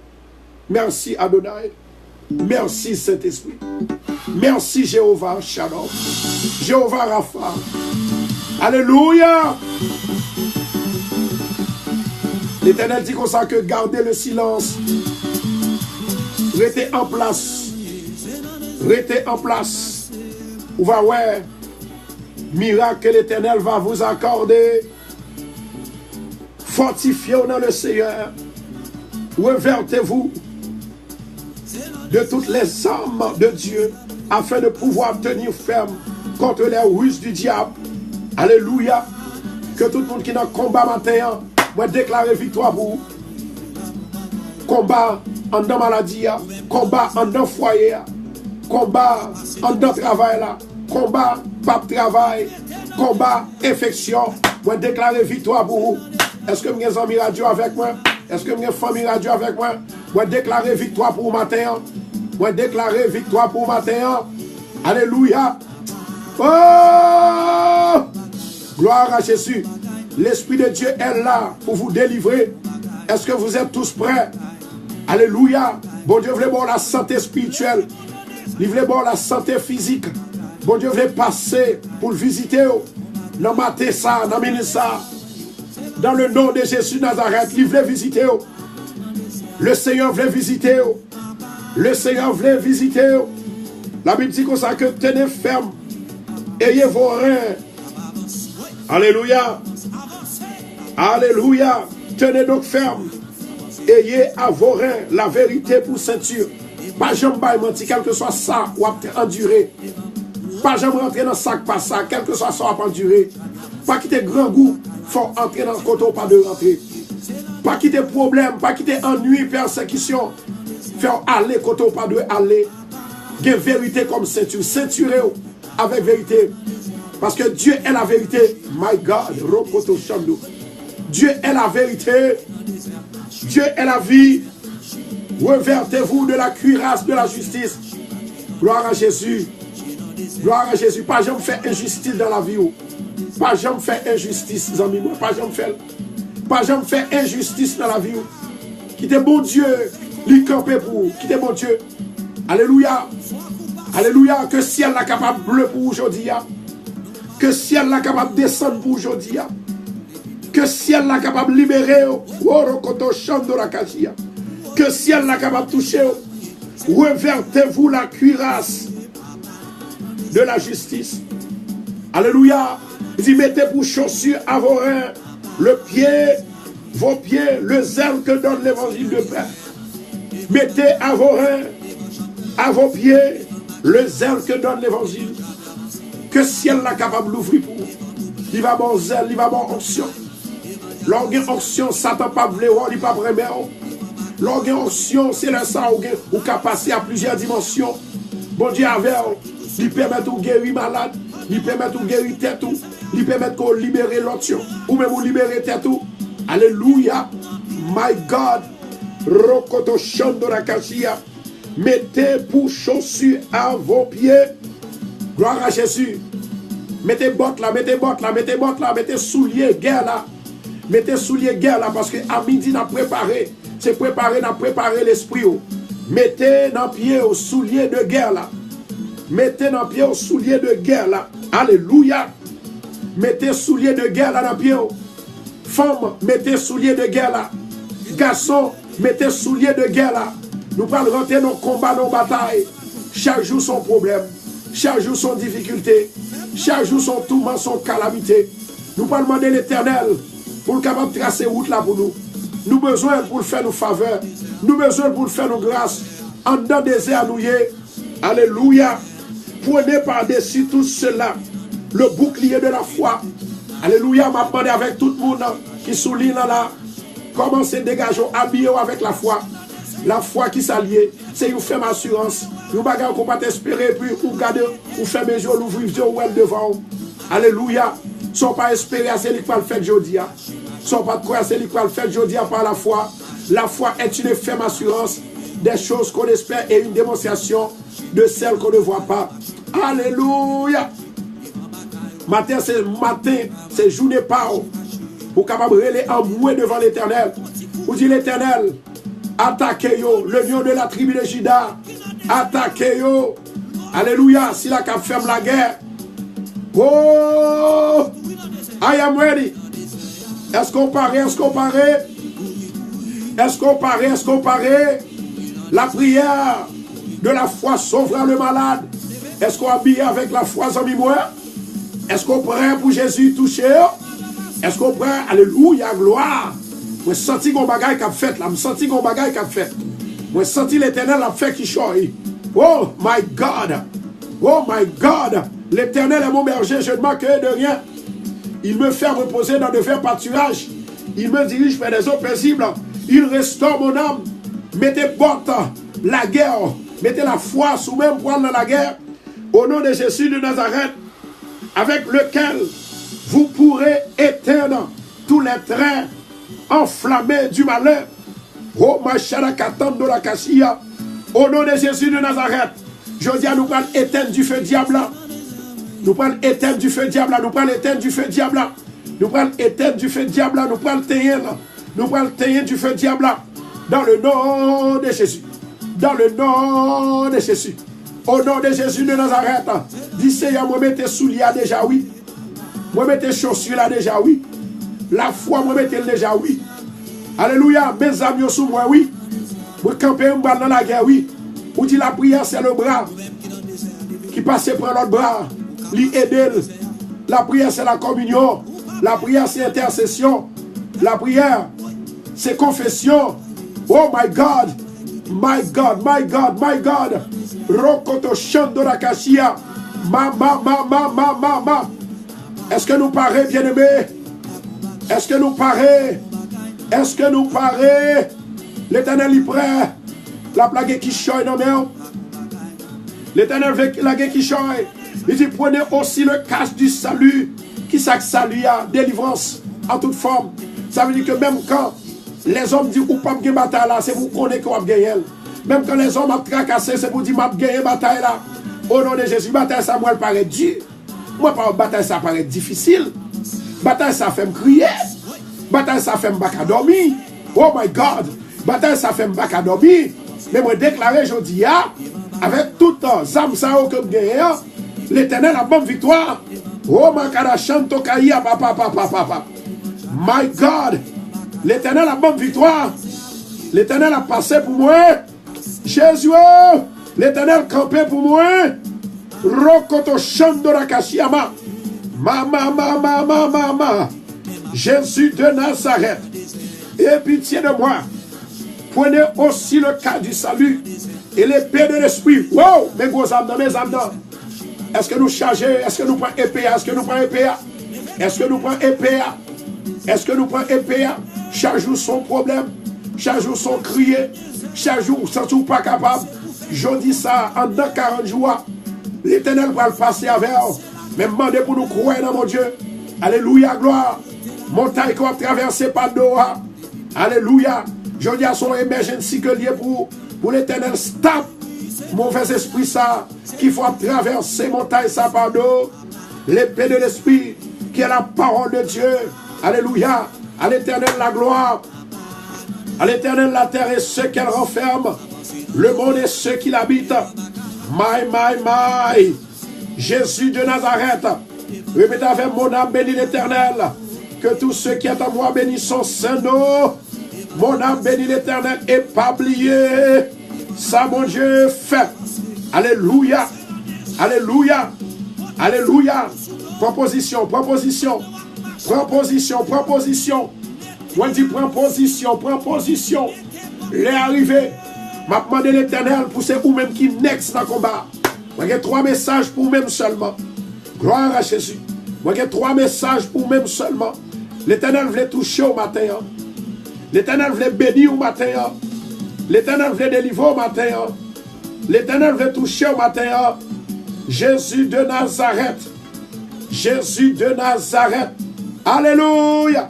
A: Merci Adonai. Merci Saint-Esprit. Merci Jéhovah Shalom. Jéhovah Rapha. Alléluia. L'Éternel dit comme ça que gardez le silence. Restez en place. Restez en place. Ou va ouais, miracle que l'Éternel va vous accorder. Fortifiez-vous dans le Seigneur. Revertez-vous de toutes les armes de Dieu afin de pouvoir tenir ferme contre les ruses du diable. Alléluia. Que tout le monde qui est dans le combat matin, moi déclarer victoire pour vous. Combat en dans maladie, combat en dans foyer, combat en dans travail là. Combat, pas de travail, combat, infection. Moi, déclarer victoire pour vous. Est-ce que vous avez amis radio avec moi? Est-ce que vous avez famille radio avec moi? Moi, déclarer victoire pour vous matin. Moi, déclarer victoire pour vous matin. Alléluia. Oh! Gloire à Jésus. L'Esprit de Dieu est là pour vous délivrer. Est-ce que vous êtes tous prêts? Alléluia. Bon Dieu, voulez bon la santé spirituelle. Il voulait bon la santé physique. Bon Dieu veut passer pour le visiter. Dans matin ça, dans minute ça. Dans le nom de Jésus Nazareth, il voulait visiter. Le Seigneur voulait visiter. Le Seigneur voulait visiter. La Bible dit comme ça que tenez ferme. Ayez vos reins. Alléluia. Alléluia. Tenez donc ferme. Ayez à vos reins la vérité pour ceinture. Pas jamais mentir, quel que soit ça, ou endurer. Pas jamais rentrer dans le sac, pas ça, quel que soit ça, ou endurer. Pas quitter grand goût, faut entrer dans le côté ou pas de rentrer. Pas quitter problème, pas quitter ennui, persécution. Faire aller côté ou pas de aller. Get vérité comme ceinture. Ceinturez avec vérité. Parce que Dieu est la vérité. My God, Rokoto Shando. Dieu est la vérité. Dieu est la vie. Revertez-vous de la cuirasse de la justice. Gloire à Jésus. Gloire à Jésus. Pas jamais faire injustice dans la vie. Pas jamais faire injustice, amis. Pas jamais faire. Pas jamais faire injustice dans la vie. Quittez bon Dieu. Lui camper pour vous. Quittez bon Dieu. Alléluia. Alléluia. Que ciel la capable bleu pour aujourd'hui. Que ciel la capable descendre pour aujourd'hui. Que ciel la capable libérer. Que ciel la capable toucher. Revertez-vous la cuirasse de la justice. Alléluia. Il dit mettez pour chaussures à vos reins le pied, vos pieds, le zèle que donne l'évangile de paix. Mettez à vos reins, à vos pieds, le zèle que donne l'évangile. Que ciel la capable d'ouvrir pour vous. Il va bon zèle, il va bon onction. L'orgue onction, Satan pas voulu, il pas vraiment. L'orgue onction, c'est le sang ou qui passer à plusieurs dimensions. Bon Dieu avec, il permet de guérir malade, il permet de guérir tête, il permet de libérer l'autre, ou même de libérer tête. Alléluia. My God. Rokoto Shandora Kashia. Mettez pour chaussures à vos pieds. Gloire à Jésus. Mettez bottes là, mettez bottes là, mettez bottes là, mettez souliers guerre là. Mettez souliers guerre là parce que à midi n'a préparé. C'est préparé, n'a préparé l'esprit. Mettez dans pied au souliers de guerre là. Mettez dans pied au souliers de guerre là. Alléluia. Mettez souliers de guerre là dans pied. Femme, mettez souliers de guerre là. Garçon, mettez souliers de guerre là. Nous parlons rentrer nos combats, nos batailles. Chaque jour son problème. Chaque jour son difficulté. Chaque jour son tourment, son calamité. Nous parlons demander l'Éternel pour le capable de tracer route là pour nous. Nous besoin pour le faire nos faveurs. Nous besoin pour le faire nos grâces. En dedans des airs nouillés. Alléluia. Prenez par-dessus tout cela le bouclier de la foi. Alléluia. M'a demandé avec tout le monde qui souligne là. Commencez à dégager, habiller avec la foi. La foi qui s'allie, c'est une ferme assurance. Nous bagarre qu'on pas espérer, puis vous garder, vous fermez les yeux, l'ouvrir les yeux, ou elle devant. Alléluia. Sont pas espérés à celui qui va le faire aujourd'hui. Sont pas croire à celui qui va le faire aujourd'hui par la foi. La foi est une ferme assurance des choses qu'on espère et une démonstration de celles qu'on ne voit pas. Alléluia. Matin, c'est journée par pour capable aller en mouer devant l'Éternel. Vous dites l'Éternel, attaquez-yo, le lion de la tribu de Juda, attaquez-yo. Alléluia, si la cap ferme la guerre. Oh, I am ready. Est-ce qu'on paraît, est-ce qu'on paraît? Est-ce qu'on paraît, est-ce qu'on paraît? La prière de la foi sauvera le malade. Est-ce qu'on habille avec la foi en moi? Est-ce qu'on prend pour Jésus toucher? Est-ce qu'on prend? Alléluia, gloire. Moi, senti qu'on bagaille qu'a fait là. Je senti qu'on bagaille qu'a fait. Moi, senti l'Éternel a fait qui choisit. Oh my God. Oh my God. L'Éternel est mon berger, je ne manquerai de rien. Il me fait reposer dans de verts pâturages. Il me dirige vers des eaux paisibles. Il restaure mon âme. Mettez porte la guerre. Mettez la foi sous même poil dans la guerre. Au nom de Jésus de Nazareth, avec lequel vous pourrez éteindre tous les trains enflammés du malheur. Oh, ma chère Katando la Cassia. Au nom de Jésus de Nazareth, je dis à nous parler éteindre du feu diable. Nous parlons éteindre du feu diable. Nous parlons éteindre du feu diable. Nous parlons éteindre du feu diable. Nous parlons teindre. Nous parlons teindre du feu diable. Dans le nom de Jésus. Dans le nom de Jésus. Au nom de Jésus de Nazareth. Dis Seigneur, moi mettez souliers déjà, oui. Moi mettez chaussures là déjà, oui. La foi, moi mettez déjà, oui. Alléluia. Mes amis sous moi, oui. Moi camper un bal dans la guerre, oui. Ou dit la prière, c'est le bras qui passe prendre l'autre bras. Li aider. La prière, c'est la communion. La prière, c'est intercession. La prière, c'est confession. Oh my God. My God, my God, my God. Rokoto Shando Rakashia. Ma. Est-ce que nous paraît, bien-aimés? Est-ce que nous paraît? Est-ce que nous paraît? L'Éternel est prêt. La plague qui choye dans mer. L'Éternel veut la guerre qui choye. Il dit prenez aussi le casque du salut. Qui ça que salut à délivrance en toute forme. Ça veut dire que même quand les hommes disent ou pas gagner bataille là, c'est pour connaître qu'on va gagner. Même quand les hommes ont tracassé, c'est pour dire m'a gagner bataille là. Au nom de Jésus, bataille ça moi elle paraît dur. Moi pas bataille ça paraît difficile. Bataille ça fait me crier. Bataille ça fait me bac à dormir. Oh my God. Bataille ça fait me bac à dormir. Mais moi déclarer aujourd'hui avec tout âme ça que gagner. L'Éternel a bonne victoire. Oh my God. L'Éternel a bonne victoire. L'Éternel a passé pour moi. Jésus. L'Éternel campé pour moi. Rokoto Shandora Kashiama. Mama. Jésus de Nazareth. Aie pitié de moi. Prenez aussi le cas du salut et l'épée de l'esprit. Wow, mes gros âmes dans mes âmes dans. Est-ce que nous chargeons? Est-ce que nous prenons épée? Est-ce que nous prenons épée? Est-ce que nous prenons épée? Est-ce que nous prenons épée? Chaque jour son problème, chaque jour son crier, chaque jour sans tout pas capable. Je dis ça en 40 jours. L'Éternel va le passer avec eux. Mais demandez pour nous croire dans mon Dieu. Alléluia, gloire. Montagne qu'on va traverser par Noah. Alléluia. Je dis à son emergency que lié pour l'Éternel. Stop. Mauvais esprit ça. Qu'il faut traverser montagne ça par d'eau. L'épée de l'esprit qui est la parole de Dieu. Alléluia. À l'Éternel la gloire. À l'Éternel la terre et ceux qu'elle renferme. Le monde et ceux qui l'habitent. My. Jésus de Nazareth. Répétez avec mon âme, bénis l'Éternel. Que tous ceux qui sont en moi bénissent son Saint-Nom. Mon âme bénit l'Éternel et pas oublier. Ça, mon Dieu, fait. Alléluia. Alléluia. Alléluia. Proposition. Prends position. Moi, je dis prends position. Il est arrivé. M'a demandé l'Éternel pour ceux ou même qui next dans le combat. Moi, j'ai 3 messages pour même seulement. Gloire à Jésus. Moi, j'ai 3 messages pour même seulement. L'Éternel voulait toucher au matin. L'Éternel voulait bénir au matin. L'Éternel voulait délivrer au matin. L'Éternel voulait toucher au matin. Jésus de Nazareth. Jésus de Nazareth. Alléluia.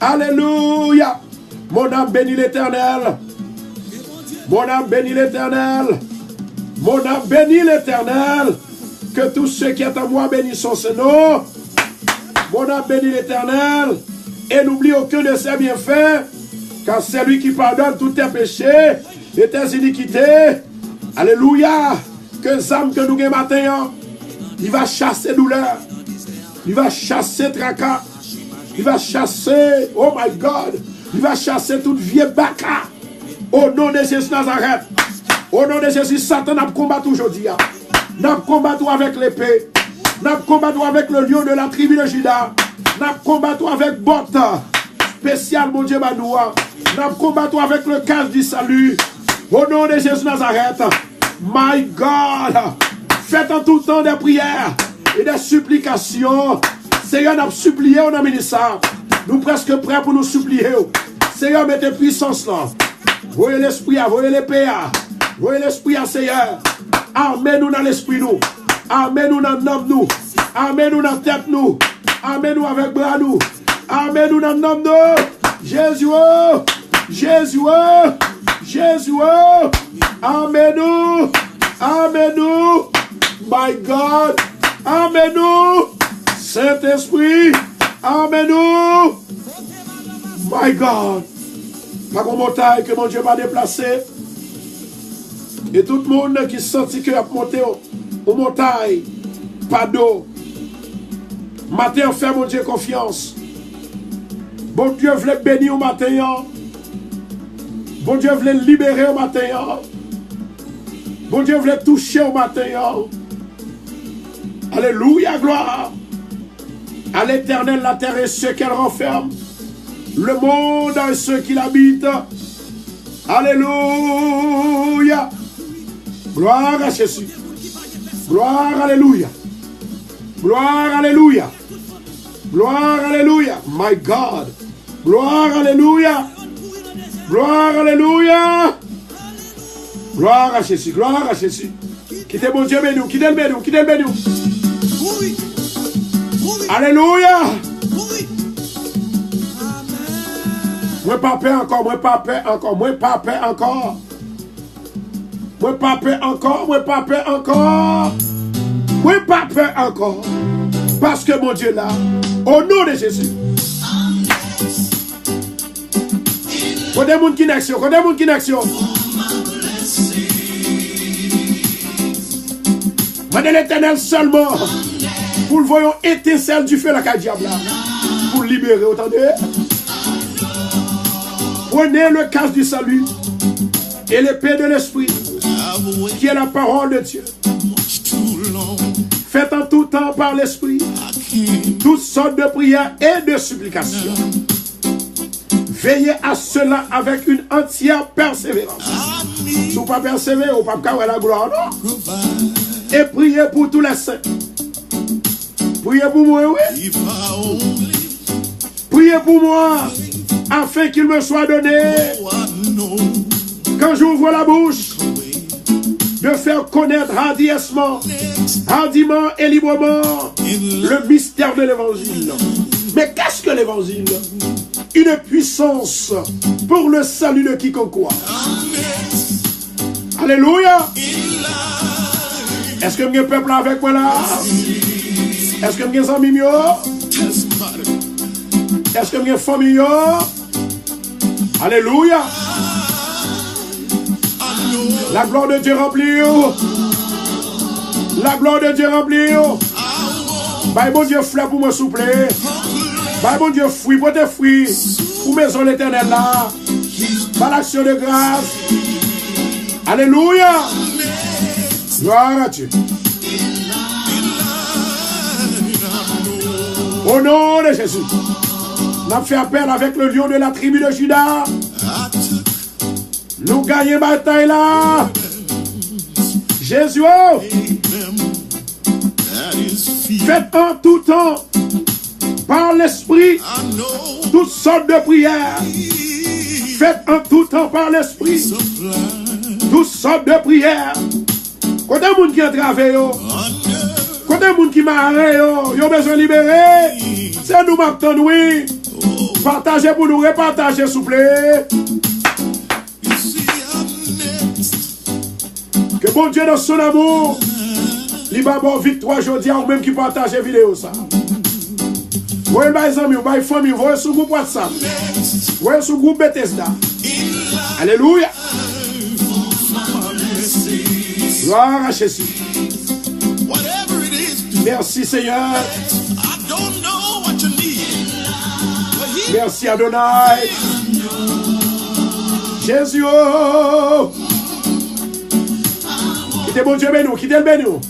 A: Alléluia. Mon âme bénit l'Éternel. Mon âme bénit l'Éternel. Mon âme bénit l'Éternel. Que tous ceux qui sont en moi bénissent son nom. Mon âme bénit l'Éternel. Et n'oublie aucun de ses bienfaits. Car c'est lui qui pardonne tous tes péchés et tes iniquités. Alléluia. Que les âmes que nous avons matin, il va chasser douleur. Il va chasser tracas. Il va chasser, oh my God, il va chasser toute vieille baka. Au nom de Jésus Nazareth. Au nom de Jésus, Satan n'a pas combattu aujourd'hui. N'a pas combattu avec l'épée. N'a pas combattu avec le lion de la tribu de Juda. N'a pas combattu avec botte spécial, mon Dieu, Manoua. N'a pas combattu avec le casque du salut. Au nom de Jésus Nazareth. My God. Faites en tout temps des prières et des supplications. Seigneur, nous avons supplié, on a mis ça. Nous presque prêts pour nous supplier. Seigneur, mettez puissance là. Voyez l'esprit, voyez l'épée. Voyez l'esprit, Seigneur. Armez-nous dans l'esprit, nous. Armez-nous dans l'homme, nous. Armez-nous dans la tête, nous. Armez-nous avec bras, nous. Armez-nous dans l'homme, nous. Jésus, oh. Jésus, oh. Jésus, oh. Armez-nous. Armez-nous. My God. Armez-nous. Saint-Esprit, amène-nous. My God. Pas qu'on montagne que mon Dieu m'a déplacé. Et tout le monde qui sentit qu'il a monté aux montagnes, pas d'eau. Matin, fait mon Dieu confiance. Bon Dieu voulait bénir au matin. Bon Dieu voulait libérer au matin. Bon Dieu voulait toucher au matin. Alléluia, gloire. À l'Éternel, la terre et ceux qu'elle renferme, le monde et ceux qui l'habitent. Alléluia. Gloire à Jésus. Gloire, alléluia. Gloire, alléluia. Gloire, alléluia. My God. Gloire, alléluia. Gloire, alléluia. Gloire à Jésus. Gloire à Jésus. Quittez mon Dieu, bénou. Quittez le bénou. Quittez le bénou. Alléluia. Moi pas paix encore, moi pas paix encore, moi pas paix encore. Moi pas paix encore, moi pas paix encore. Moi pas paix encore. Parce que mon Dieu là, au nom de Jésus. Quand des gens qui n'action, quand des gens qui n'action. Madame l'Éternel seulement. Pour le voyons étincelle du feu la caille diable là. Pour libérer, entendez? Prenez le casque du salut et l'épée de l'esprit qui est la parole de Dieu. Faites en tout temps par l'esprit toutes sortes de prières et de supplications. Veillez à cela avec une entière persévérance. Si vous ne pas persévérer, vous ne pouvez pas avoir la gloire, non? Et priez pour tous les saints. Priez pour moi, oui. Priez pour moi, afin qu'il me soit donné, quand j'ouvre la bouche, de faire connaître hardiment et librement le mystère de l'évangile. Mais qu'est-ce que l'évangile? Une puissance pour le salut de quiconque croit. Alléluia. Est-ce que mes peuple avec moi là? Est-ce que mes amis mieux? Est-ce que mes familles? Alléluia. La gloire de Dieu remplit. La gloire de Dieu remplit. Bah bon Dieu fleur pour me soupler. Bah bon Dieu fruit pour tes fruits. Pour maison l'éternel là. Par l'action de grâce. Alléluia. Gloire à Dieu. Au nom de Jésus. On a fait appel avec le lion de la tribu de Juda. Nous gagnons bataille là. Jésus. Faites en tout temps, par l'esprit, toutes sortes de prières. Faites en tout temps par l'esprit, toutes sortes de prières. Quand il y a des gens qui ont travaillé, Quand des gens qui marrent, ils ont besoin de libérer. C'est nous maintenant, oui. Partagez pour nous, repartagez, s'il vous plaît. Que bon Dieu dans son amour, il va avoir victoire aujourd'hui, ou même qui partage la vidéo ça. Voyez les amis, voyez les familles, voyez sur le groupe WhatsApp, voyez sur le groupe Bethesda. Alléluia. Gloire à Jésus. Merci Seigneur. Merci Adonai. Jésus. Quittez bon Dieu, bénou, quittez le bénou.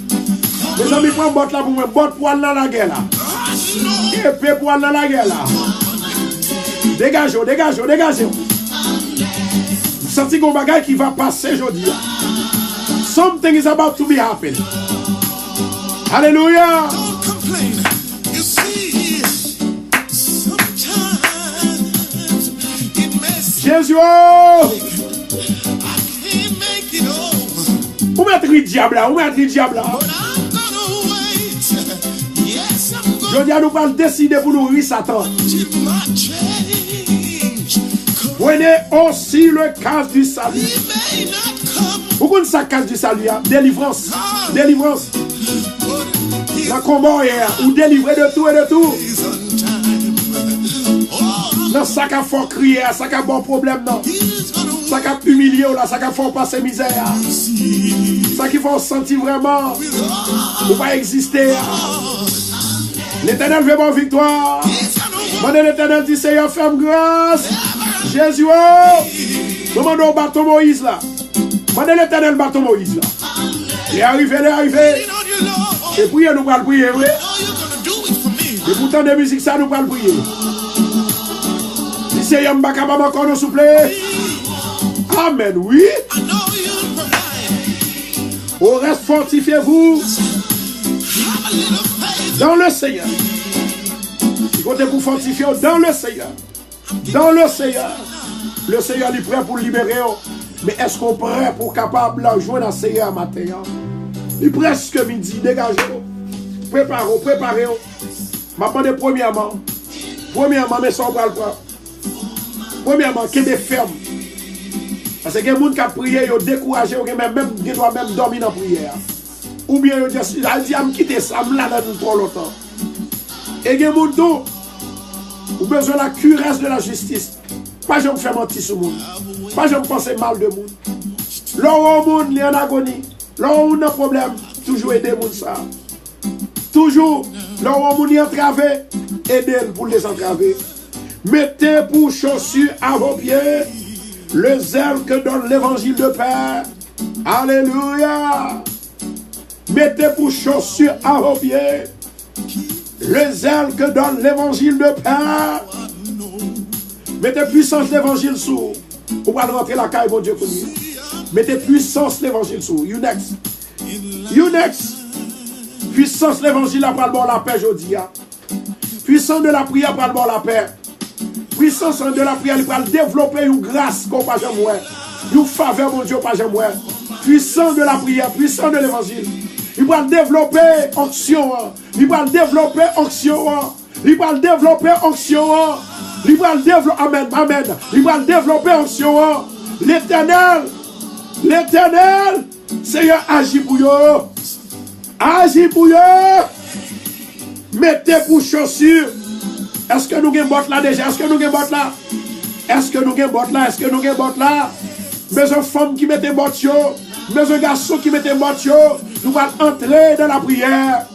A: Les amis, prennent botte là pour me botte poil dans la gueule là. Épée poil dans la gueule là. Dégagez, dégagez, dégagez. Vous sentez qu'on bagaille qui va passer aujourd'hui. Something is about to be happening. Alléluia. Jésus. Où mettre le diable là? Où mettre le diable là? Je dis à nous pas décider pour nous rire Satan. Prenez aussi le casque du salut. Vous connaissez ça, casque du salut? Délivrance. Délivrance. Dans combat hier, ou délivré de tout et de tout. Dans ça qu'a fait crier, ça qu'a bon problème non. Ça qu'a humilié là, ça qu'a fait passer misère. Ça qui fait sentir vraiment ou pas exister. L'Éternel veut bonne victoire. Mandez l'Éternel dit Seigneur, fais-moi grâce. Jésus, demandez au bateau Moïse là. Mandez l'Éternel bateau Moïse là. Il est arrivé, il est arrivé. Et prier, nous allons prier, oui. Et pourtant de musique, ça nous allons prier. Si Seigneur m'a capable encore nous souffler. Amen, oui. Au reste, fortifiez-vous dans le Seigneur. Il compte pour fortifier dans le Seigneur. Dans le Seigneur. Le Seigneur est prêt pour libérer. Mais est-ce qu'on est prêt pour capable de jouer dans le Seigneur matin? Il est presque midi. Dégagez. Préparez. Préparez. Je vais demander premièrement. Mais ça on va le prendre. Premièrement, qu'il est ferme. Parce que les gens qui ont prié, ils ont découragé, ils doivent même dormir dans la prière. Ou bien ils disent, je vais quitter ça, je vais là dans trop longtemps. Et les gens qui ont besoin de la curesse de la justice. Pas de faire mentir sur le monde. Pas de penser mal de monde. Là où il y a en agonie, là où il y a un problème, toujours aider les gens. Toujours, là où il y a entravé, aider pour les entraver. Mettez pour chaussures à vos pieds le zèle que donne l'évangile de paix. Alléluia. Mettez pour chaussures à vos pieds le zèle que donne l'évangile de paix. Mettez puissance l'évangile sous. Pour pouvoir rentrer la caille, mon Dieu connu. Mettez puissance l'évangile sous. You next. You next. Puissance l'évangile à parler la paix, je dis. Puissance de la prière pour parler la paix. Puissance de la prière, il va développer une grâce qu'on pas jamais voir. Une faveur, mon Dieu, pas jamais voir. Puissance de la prière, puissance de l'évangile. Il va développer onction. Il va développer onction. Il va développer onction. Il va développer, amen, amen. Il va développer onction. L'Éternel, Seigneur, agit pour eux. Agis pour eux. Mettez pour chaussures. Est-ce que nous avons botte là déjà? Est-ce que nous avons botte là? Est-ce que nous avons botte là? Est-ce que nous avons botte là? Mais une femme qui mette botte, mais un garçon qui mette botte, nous allons entrer dans la prière.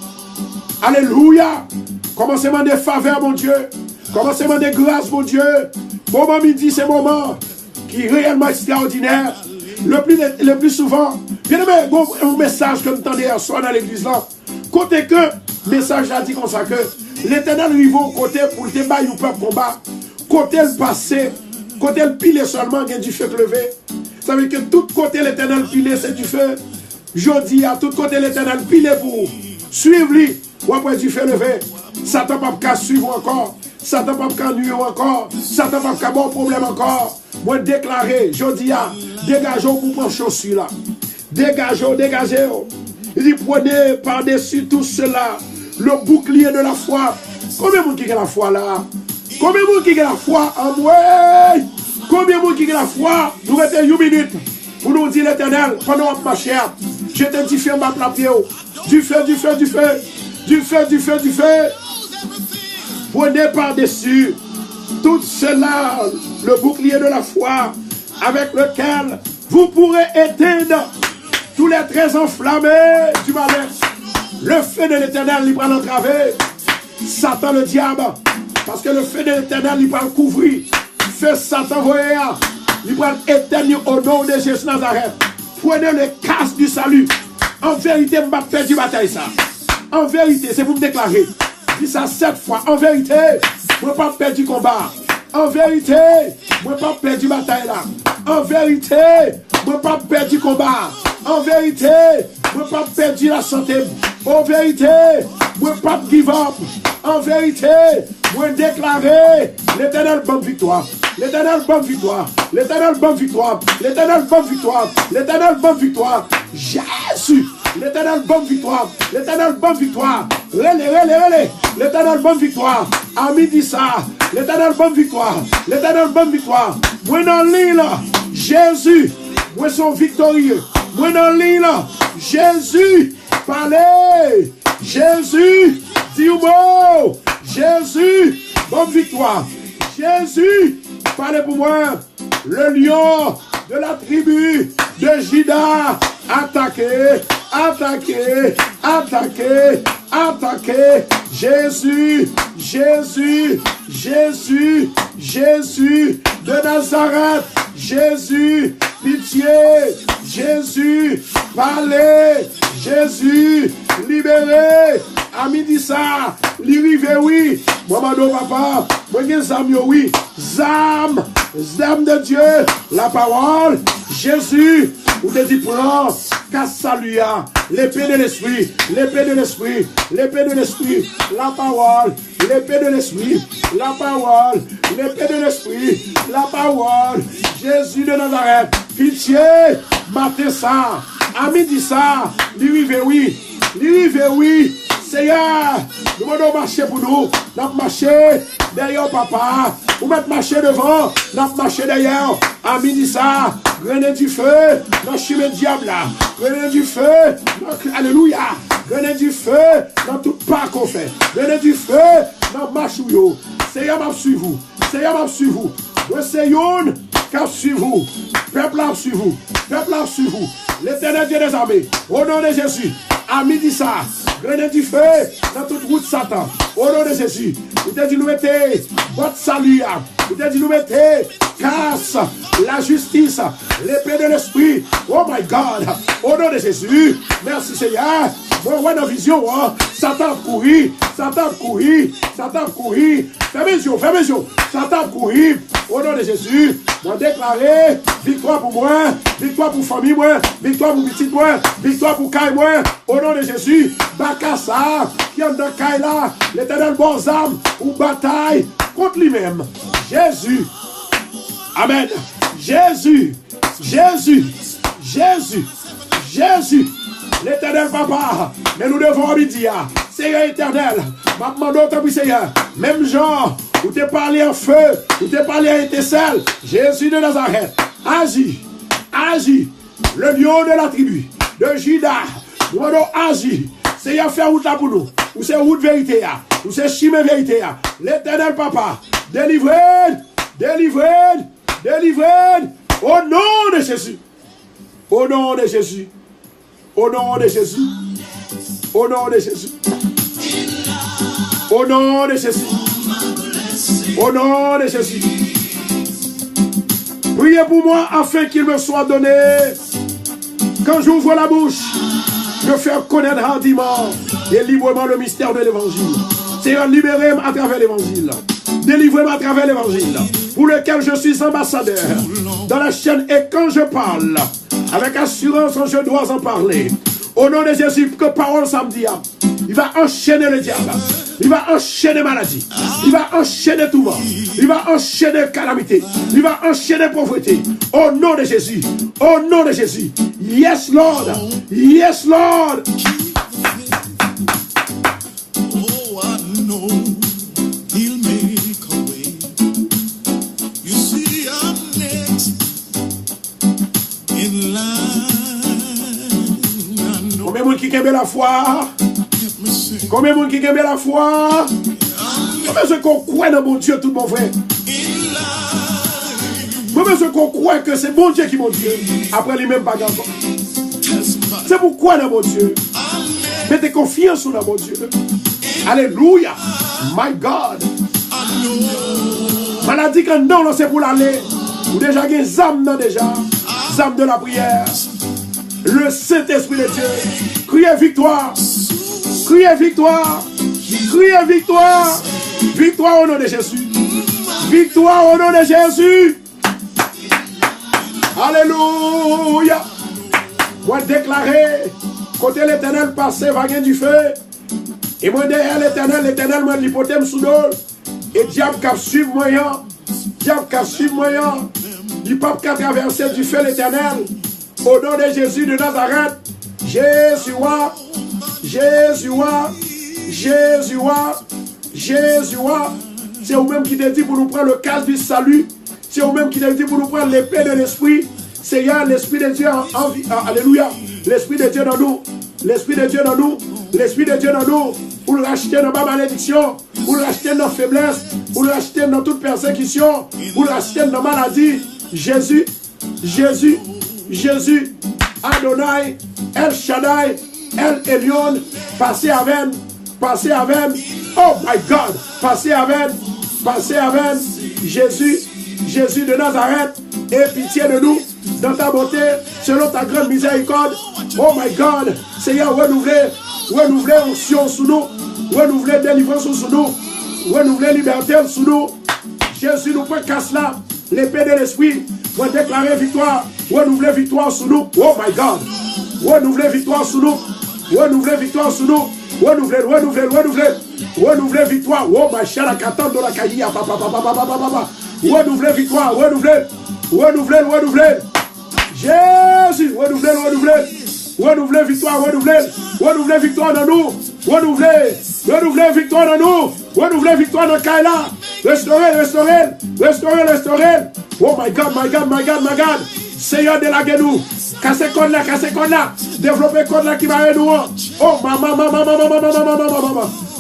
A: Alléluia. Commencement de faveur, mon Dieu. Commencement de grâce, mon Dieu. Moment midi, c'est moment qui est réellement extraordinaire. Le plus souvent, bien aimé, un message que nous entendons hier soir dans l'église là. Côté que, message a dit comme ça que l'Éternel arrive au côté pour le débat ou peuple combat. Côté le passé, côté le pile seulement, il y a du feu levé. Ça veut dire que tout côté l'Éternel pile, c'est du feu. Jeudi, à tout côté l'Éternel pile pour suivre lui. Ou après du feu levé. Satan ne peut pas suivre encore. Satan ne peut pas nuire encore. Satan ne peut pas bon problème encore. Moi déclarer, jeudi, dégageons pour prendre chaussure là. Dégagez. Il dit, prenez par-dessus tout cela le bouclier de la foi. Combien de monde qui a la foi là? Combien de monde qui a la foi en moi? Combien de monde qui a la foi? Nous restons une minute pour nous dire l'Éternel pendant ma chère. Je te dis, fais ma plapier. Du feu, du feu, du feu. Du feu, du feu, du feu. Prenez par-dessus tout cela le bouclier de la foi avec lequel vous pourrez éteindre tous les traits enflammés du malin. Le feu de l'Éternel, il va l'entraver. Satan, le diable, parce que le feu de l'Éternel, il va le couvrir. Feu Satan, voyez, il va l'éteindre au nom de Jésus Nazareth. Prenez le casque du salut. En vérité, je vais perdre du bataille ça. En vérité, c'est pour me déclarer. Dis ça 7 fois. En vérité, je ne vais pas perdre du combat. En vérité, je ne vais pas perdre du bataille là. En vérité, je ne vais pas perdre du combat. En vérité, je ne vais pas perdre la santé. En vérité, je ne vais pas give up. En vérité, je vais déclarer l'Éternel bonne victoire. L'Éternel bonne victoire. L'Éternel bonne victoire. L'Éternel bonne victoire. L'Éternel bonne victoire. Jésus. L'Éternel bonne victoire. L'Éternel bonne victoire. Relais. L'Éternel bonne victoire. À midi ça. L'Éternel bonne victoire. L'Éternel bonne victoire. Moi dans l'île. Jésus. Moi sont victorieux. Moi dans l'île. Jésus. Parlez. Jésus. Dis-moi. Jésus. Bonne victoire. Jésus. Parlez pour moi. Le lion de la tribu de Juda. Attaquez. Attaquez, attaquez, attaquez. Jésus, Jésus, Jésus, Jésus de Nazareth. Jésus, pitié. Jésus, parlez. Jésus, libérez. À midi ça, l'irivé oui. Moi, papa, moi, zam oui. Zam de Dieu, la parole. Jésus, ou te dit plan, casse salut, l'épée de l'esprit, l'épée de l'esprit, l'épée de l'esprit, la parole, l'épée de l'esprit, la parole, l'épée de l'esprit, la parole, Jésus de Nazareth, pitié, matin ça, à midi ça, l'irivé oui, Seigneur, nous allons marcher pour nous, nous marcher derrière papa, nous mettons marcher devant, nous marcher derrière, à midi ça, grenade du feu, dans chimé diable là, grenade du feu, alléluia, grenade du feu, dans tout pas qu'on fait, grenade du feu, dans marche où yo, Seigneur m'a suivi vous, Seigneur m'a suivi vous, Seigneur m'a suivi vous, peuple m'a suivi vous, peuple m'a suivi vous, l'Éternel Dieu des armées, au nom de Jésus, à midi ça, grenade du feu dans toute route Satan. Au nom de Jésus. Vous avez dit nous mettez votre salut. Vous avez dit nous mettez casse, la justice, l'épée de l'esprit. Oh my God. Au nom de Jésus. Merci Seigneur. Bon, ouais, dans vision, hein. Satan couru. Satan couru. Satan couru. Fermez les yeux. Satan couru. Au nom de Jésus. On déclarer victoire pour moi. Victoire pour famille, moi. Victoire pour petite, moi. Victoire pour Kai, moi. Au nom de Jésus. Bakassa. Qui est dans Kai là. L'Éternel bon âme. Ou bataille contre lui-même. Jésus. Amen. Jésus. L'Éternel papa, mais nous devons obéir. Seigneur éternel, ma demande au Seigneur, même genre, où t'es parlé en feu, où t'es parlé en étincelle, Jésus de Nazareth, agis, le lion de la tribu, de Juda, nous devons agir. Seigneur, fais route là pour nous, où c'est route vérité, où c'est chimé vérité, l'Éternel papa, délivrez, au nom de Jésus, au nom de Jésus. Au nom de Jésus. Au nom de Jésus. Au nom de Jésus. Au nom de Jésus. Priez pour moi afin qu'il me soit donné, quand j'ouvre la bouche, de faire connaître hardiment et librement le mystère de l'évangile. Seigneur, libérez-moi à travers l'évangile. Délivrez-moi à travers l'évangile, pour lequel je suis ambassadeur dans la chaîne, et quand je parle, avec assurance, je dois en parler. Au nom de Jésus, que parole samedi, il va enchaîner le diable. Il va enchaîner maladie. Il va enchaîner tout mort. Il va enchaîner calamité. Il va enchaîner pauvreté. Au nom de Jésus. Au nom de Jésus. Yes, Lord. Yes, Lord.
B: Oh, I know he'll make a way. You see, I'm next in line. I know.
A: Combien de monde qui aime la foi?
B: Help me sing.
A: Combien de monde qui aime la foi? Combien de ceux qu'on croit dans mon Dieu, tout mon frère? Combien de ceux qu'on croit que c'est mon Dieu qui est mon Dieu? Après lui-même, pas encore. C'est pourquoi dans mon Dieu. Mettez confiance dans mon Dieu. Alléluia. My God. Maladie quand non, c'est pour l'aller. Ou déjà des âmes non déjà. Âmes de la prière. Le Saint-Esprit de Dieu. Criez victoire. Criez victoire. Criez victoire. Victoire au nom de Jésus. Victoire au nom de Jésus. Alléluia. Moi déclarer, côté l'Éternel passé, va gagner du feu. Et moi derrière l'Éternel, moi l'hypothèse sous l'eau. Et diable qui suivre moyen. Diable qui suivre moyen. Du pape qui a traversé du feu l'Éternel. Au nom de Jésus de Nazareth. Jésus, Jésus, Jésus, Jésus. C'est vous-même qui te dit pour nous prendre le casque du salut. C'est vous-même qui te dit pour nous prendre l'épée de l'esprit. Seigneur, l'Esprit de Dieu en vie. Alléluia. L'Esprit de Dieu dans nous. L'Esprit de Dieu dans nous. L'Esprit de Dieu dans nous. Pour le racheter dans ma malédiction. Pour le racheter dans faiblesse. Pour le racheter dans toute persécution. Pour le racheter dans maladie. Jésus. Jésus. Jésus. Adonai. El Shaddai. El Elyon. Passez avec. Passez avec. Oh my God. Passez avec. Passez avec. Jésus. Jésus de Nazareth. Aie pitié de nous. Dans ta bonté, selon ta grande miséricorde. Oh my God, Seigneur, renouvelez onction sous nous, renouvelez délivrance sous nous, renouvelez liberté sous nous. Jésus nous peut casser là, l'épée de l'esprit, pour déclarer victoire, renouvelez victoire sous nous. Oh my God, renouvelez victoire sous nous, renouvelez victoire sous nous, renouvelez victoire. Oh my chala katan de la cahier, renouvelez victoire, renouvelez. Jésus, renouvelez victoire, renouvelez victoire dans nous, renouvelez victoire dans nous, renouvelez victoire dans Kaila, restaurez. Oh my God, Seigneur, délaguez-nous, cassez code là, développez code là qui va aider nous. Oh maman,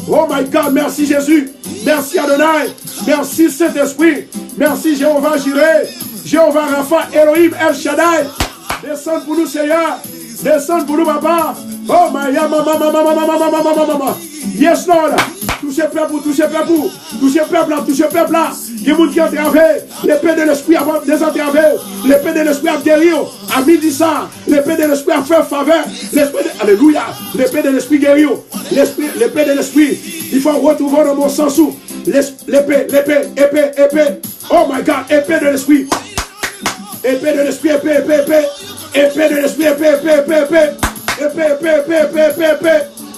A: oh my God, merci Jésus, merci Adonai, merci Saint-Esprit, merci Jéhovah Jireh, Jéhovah Rapha, Elohim, El Shaddai. Descends pour nous, Seigneur. Descends pour nous, papa. Oh, my God. Yes, Lord. Touchez peuple là. Il y a des gens qui ont entravé. L'épée de l'esprit a désentravé. L'épée de l'esprit a guéri. À midi ça. L'épée de l'esprit a fait faveur. Alléluia. L'épée de l'esprit guéri. L'épée de l'esprit. Il faut retrouver le bon sens. L'épée. Oh, my God. Épée de l'esprit. Épée de l'esprit, épée de l'esprit,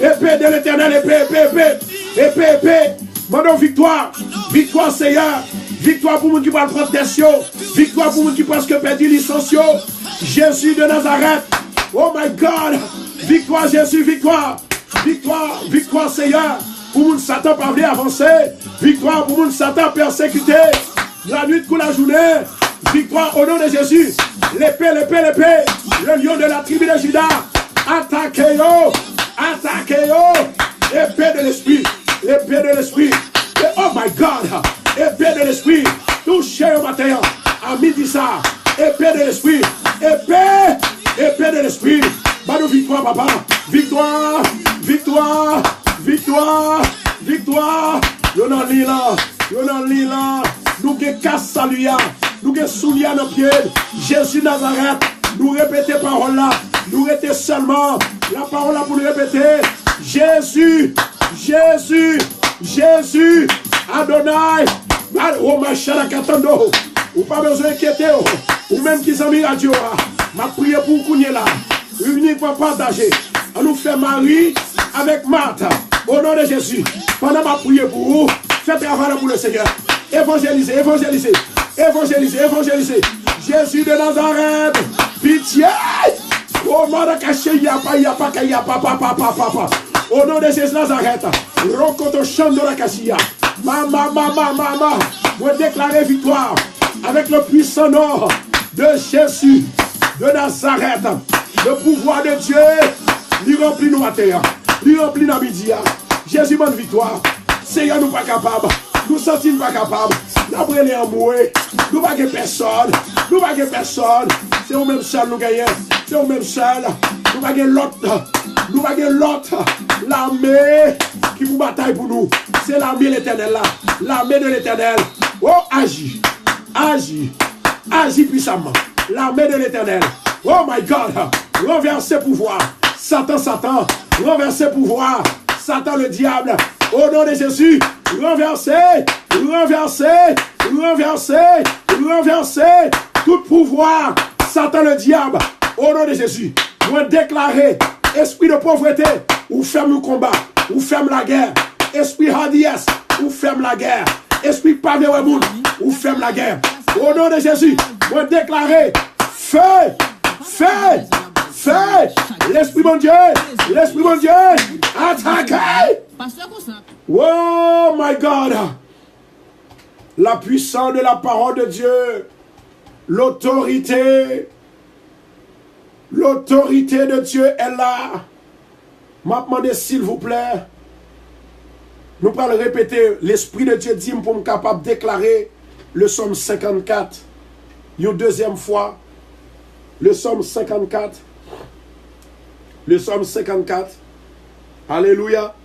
A: épée de l'éternel, épée. Mandons victoire, Seigneur, victoire pour nous qui parlent protection, victoire pour nous qui pensent que perdu licentio, Jésus de Nazareth, oh my God, victoire Jésus, victoire, Seigneur, pour nous Satan pas venir avancer, victoire pour nous Satan persécuter, la nuit pour la journée. Victoire au nom de Jésus. L'épée. Le lion de la tribu de Juda. Attaquez-yo. Épée de l'esprit. Oh my God. Épée de l'esprit. Touchez au matin. À midi ça. Épée de l'esprit. Épée de l'esprit. Badou victoire, papa. Victoire. Yon en lila. Nous que casse saluya. Nous que souliers à nos pieds. Jésus Nazareth. Nous répétons parole là. Nous restons seulement la parole là pour nous répéter. Jésus. Adonai. Oh ma chala katando. Ou pas besoin d'inquiéter. Ou même qui s'en mis radio. Ma prière pour Kounye là. Uniquement partager. On nous fait Marie avec Marthe. Au nom de Jésus. Pendant ma prière pour vous, faites travail pour le Seigneur. Évangélisez, évangélisez, évangélisez, évangélisez. Jésus de Nazareth, pitié. Oh, mon caché, y a pas, papa. Au nom de Jésus Nazareth, Rokoto Chandora Kassia. Mama. Vous déclarez victoire avec le puissant nom de Jésus de Nazareth. Le pouvoir de Dieu, lui remplit nos terres, lui remplit nos médias. Jésus, bonne victoire. Seigneur, nous pas capables. Nous sentons pas capables. Nous avons les amoués. Nous pas personne. Nous pas personne. C'est au même seul nous gagnons. C'est au même seul. Nous pas l'autre. Nous pas l'autre. L'armée qui vous bataille pour nous. C'est l'armée de l'Éternel là. L'armée de l'Éternel. Oh, agis. Agis. Agis puissamment. L'armée de l'Éternel. Oh my God. Renverser pouvoir. Satan. Renverser pouvoir. Satan le diable. Au nom de Jésus. Renverser. Tout pouvoir. Satan le diable. Au nom de Jésus. Nous déclarer. Esprit de pauvreté. Ou ferme le combat. Ou ferme la guerre. Esprit hardiesse. Ou ferme la guerre. Esprit pavé ou ferme la guerre. Au nom de Jésus. Nous déclarer. Feu. L'Esprit bon Dieu. Attaquez. Oh my God. La puissance de la parole de Dieu. L'autorité de Dieu est là. M'a demandé s'il vous plaît. Nous allons répéter. L'Esprit de Dieu dit pour me capable de déclarer le psaume 54. Une deuxième fois. Le psaume 54. Le psaume 54. Alléluia.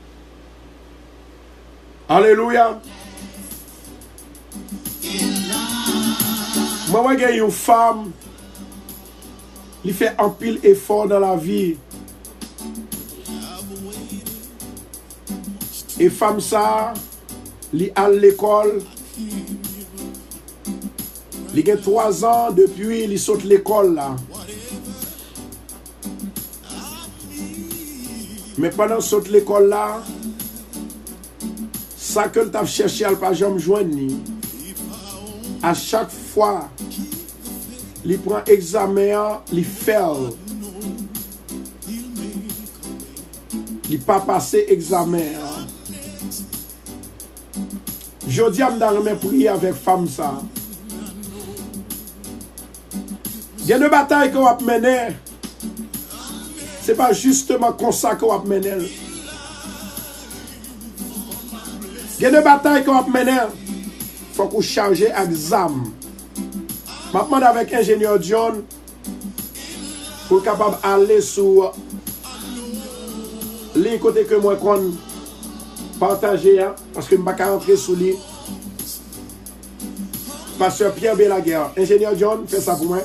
A: Alléluia. Moi, j'ai une femme qui fait un pile effort dans la vie. Et femme ça, elle à l'école. Elle a 3 ans depuis elle saute l'école là. Mais pendant saute l'école là, ça que tu as cherché à ne pas jamais joindre. À chaque fois, il prend examen, il fait. Il pas passé examen. Je dis à me prier avec femme ça. Il y a une bataille qu'on va mener. Ce n'est pas justement comme ça qu'on va mener. Il y a une bataille qu'on va mener. Il faut qu'on charge examen. Je demande avec l'ingénieur John pour capable aller sur les côtés que moi qu'on partager parce que je ne peux pas rentrer sous lui. Pasteur Pierre Belaguer, ingénieur John, fait ça pour moi.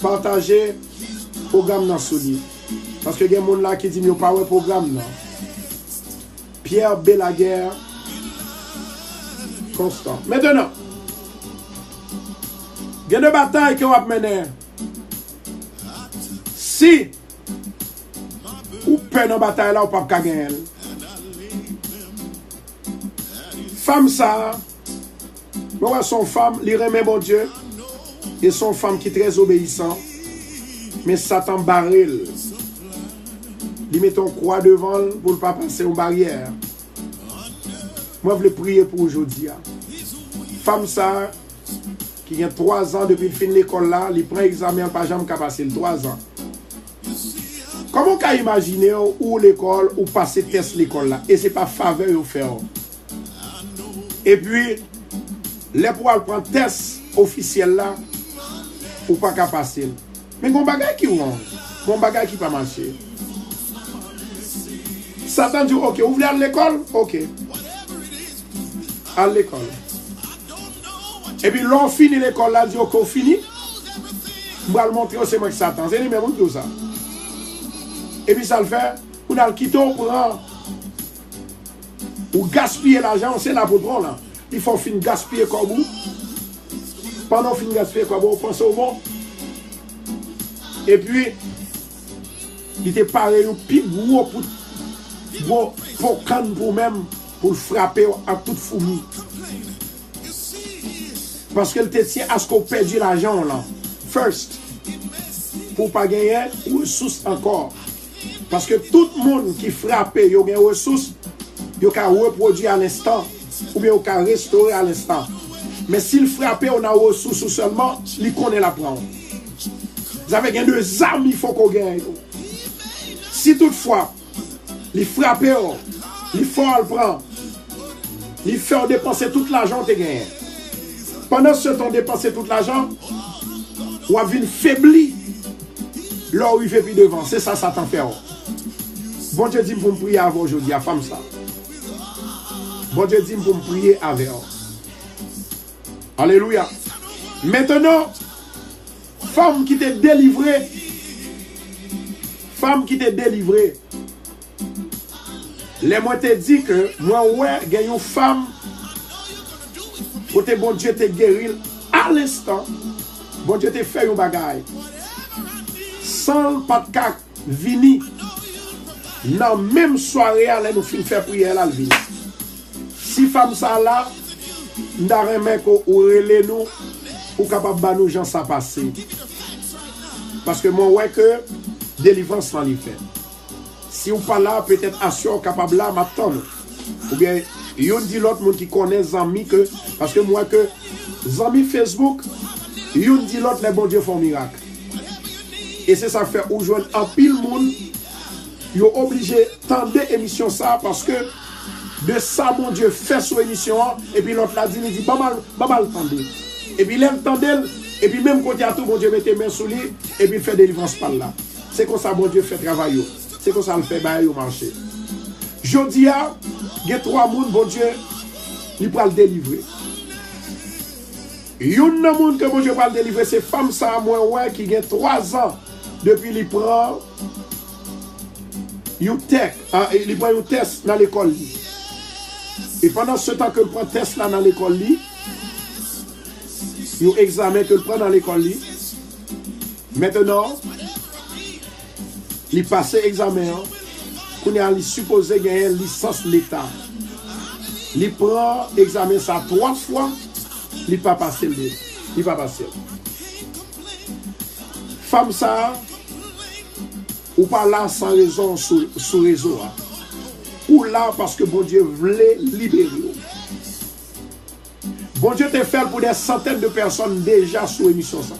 A: Partager le programme dans sous lui. Parce que il y a des gens là qui disent qu'il n'y a pas de programme. Non. Pierre Belaguer, constant. Maintenant, il y a une bataille qu'on va mener. Si vous prenez une bataille là, vous ne pouvez pas gagner. Femme ça, moi son femme, il remet mon Dieu. Et son femme qui est très obéissante. Mais Satan barre. Il met ton croix devant pour ne pas passer une barrière. Moi, je voulais prier pour aujourd'hui. Femme ça, qui a 3 ans depuis le fin de l'école là, il prend examen, pas jamais qu'à passer 3 ans. Comment on peut imaginer où l'école, ou passer test l'école là, et ce n'est pas faveur au faire. Et puis, les pouvoirs prendre test officiel là, ou pas qu'à passer. Mais mon bagage qui ouvre, mon bagage qui pas marcher. Satan dit, ok, vous voulez aller à l'école? Ok. À l'école. Et puis l'on finit l'école là, dit, ok, on finit. Je vais le montrer, c'est moi qui Satan. C'est lui-même qui dit ça. Et puis ça le fait, on a le quitté au courant. Ou gaspiller l'argent, c'est là pour prendre là. Il faut finir gaspiller comme vous. Pendant qu'on finit gaspiller comme vous, on pense au monde. Et puis, il était pareil, un plus gros pour canne pour même pour le frapper à toute fourmi. Parce qu'elle te tient à ce qu'on perde l'argent là. First. Pour pas gagner ressources encore. Parce que tout le monde qui frappe, il y a des ressources, il y a reproduire à l'instant. Ou bien il y a restaurer à l'instant. Mais s'il frappe, on a ressources seulement, il connaît la prendre. Vous avez gagné deux armes, il faut qu'on gagne. Si toutefois, il frappe, il faut le prendre. Il fait dépenser tout l'argent que tu gagnes. Pendant ce temps, dépenser tout l'argent, ou avez une faibli. Là où il fait plus devant, c'est ça, Satan fait. Bon Dieu dit pour me prier avant aujourd'hui, à femme ça. Bon Dieu dit pour me prier avec. Alléluia. Maintenant, femme qui t'est délivrée, les moi te dit que moi ouais, il y a une femme côté bon Dieu te guéri à l'instant. Bon Dieu te fait un bagage. Sans pas de cac vini. Dans même soirée, elle nous fin faire prière là vini. Si femme ça là, n'arrête mec ou relé nous pour capable ba nous gens ça passer. Parce que moi ouais que délivrance dans les fait. Si ou pas là, peut-être assure capable là m'attendre. Ou bien yon dit l'autre monde qui connaît Zami que parce que moi que Zami Facebook, yon dit l'autre les bon Dieu font miracle. Et c'est ça fait aujourd'hui en pile monde yo obligé tendre émission ça parce que de ça mon Dieu fait sur émission et puis l'autre là dit pas mal tendre. Et puis l'aime tendre et puis même côté à tout mon Dieu mettez main sur lui et puis fait délivrance par là. C'est comme ça mon Dieu fait travail. C'est comme ça le fait bail au marché. Jodi a il y a trois monde bon Dieu il va le délivrer. Yon nan monde que bon Dieu va le délivrer c'est femme ça moi ouais qui a 3 ans depuis il prend un test dans l'école. Et pendant ce temps que il prend test là dans l'école, il y a un examen que il prend dans l'école. Maintenant, il passe l'examen. Il est supposé gagner une licence l'État. Il prend l'examen ça 3 fois. Il n'a pas passé. Il va passer. Femme ça. Ou pas là sans raison sur réseau. Ou là parce que bon Dieu voulait libérer. Bon Dieu te fait pour des centaines de personnes déjà sur l'émission ça.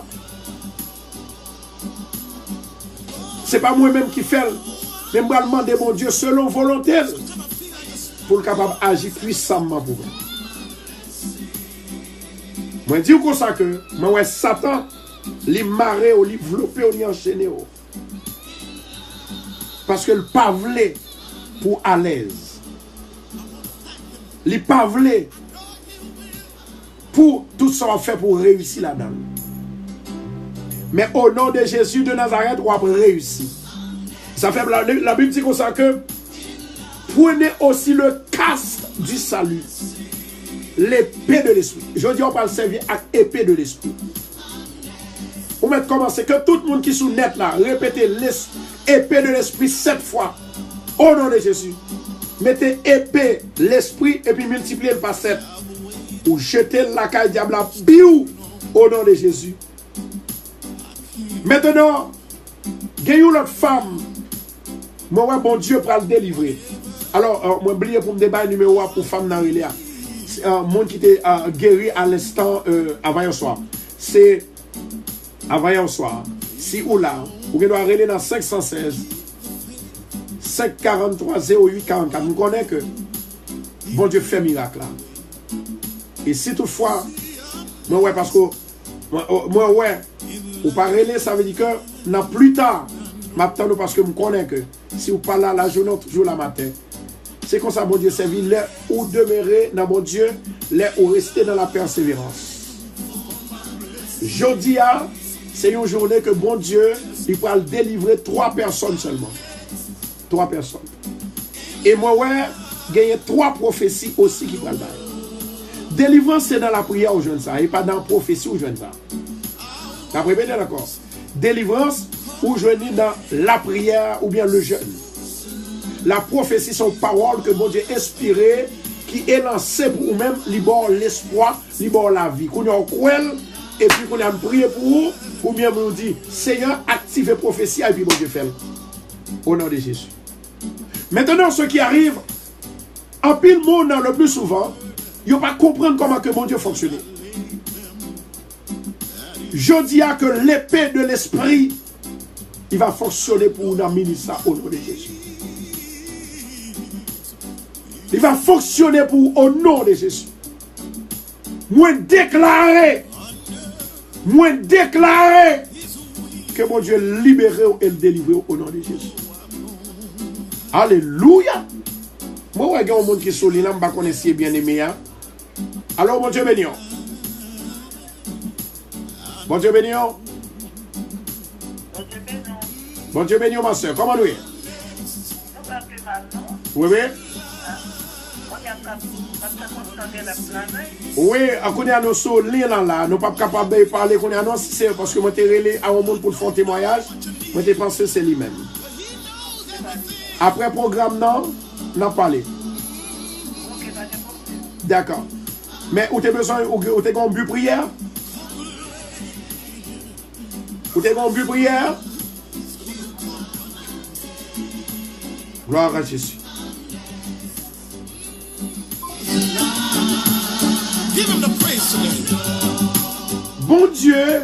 A: C'est pas moi-même qui fait. Mais je demande mon Dieu selon volonté pour le capable d'agir puissamment pour moi. Moi dis comme ça que moi Satan les marrer ou les développer ou les enchaîner. Parce que le pas voulait pour à l'aise. Le pas voulait pour tout ça on fait pour réussir là-dedans. Mais au nom de Jésus de Nazareth, on va réussir. Ça fait la Bible dit comme ça que prenez aussi le casque du salut. L'épée de l'esprit. Je dis on va le servir avec l'épée de l'esprit. On va commencer que tout le monde qui est sous net là, répétez l'épée de l'esprit 7 fois. Au nom de Jésus. Mettez épée l'esprit et puis multipliez par 7. Ou jetez la caille diable à biou au nom de Jésus. Maintenant, il y a une autre femme. Moi, bon Dieu pour le délivrer. Alors, moi, oublié pour me débattre numéro 1 pour femme dans le monde qui était guéri à l'instant avant hier soir. C'est avant hier soir. Si ou là, vous devez aller dans 516 543 08 44. Vous connaissez que bon Dieu fait miracle là. Et si toutefois, moi ouais, parce que moi ouais, ou pas relais, ça veut dire que dans plus tard, m'attends parce que je connais que si vous parlez la journée, toujours la matin. C'est comme ça, bon Dieu, servir là où demeurer dans mon Dieu, là où rester dans la persévérance. Jeudi, c'est une journée que bon Dieu, il va délivrer 3 personnes seulement. 3 personnes. Et moi, ouais, gagner 3 prophéties aussi qui vont le faire. Délivrance, c'est dans la prière aux jeunes ça, et pas dans la prophétie aux jeunes ça. T'as préparé d'accord? Délivrance, ou je dis dans la prière ou bien le jeûne. La prophétie sont paroles que bon Dieu inspiré qui est lancé pour vous-même, libère l'espoir, libère la vie. Qu'on a cruel, et puis qu'on a prié pour vous, ou bien vous dit, Seigneur, activez prophétie, et puis bon Dieu fait. Au nom de Jésus. Maintenant, ce qui arrive, en pile monde, le plus souvent, ils ne pas comprendre comment que mon Dieu fonctionne. Je dis à que l'épée de l'esprit, il va fonctionner pour nous ministère au nom de Jésus. Il va fonctionner pour au nom de Jésus. Moi déclarer que mon Dieu libère et le délivre au nom de Jésus. Alléluia. Moi, il y a un monde qui est solide, je ne sais pas si bien aimé. Alors, mon Dieu béni. Bon Dieu béni. Bon Dieu béni, ma soeur. Comment nous est? Oui, oui. Oui, quand nous sommes là, nous ne sommes pas capables de parler. Quand nous c'est parce que moi, je suis à un monde pour faire un témoignage. Moi, je pense que c'est lui-même. Après le programme, non, on a parlé. D'accord. Mais où tu as besoin, où tu as un but prière? Où tu as un but prière? Gloire à Jésus. Bon Dieu,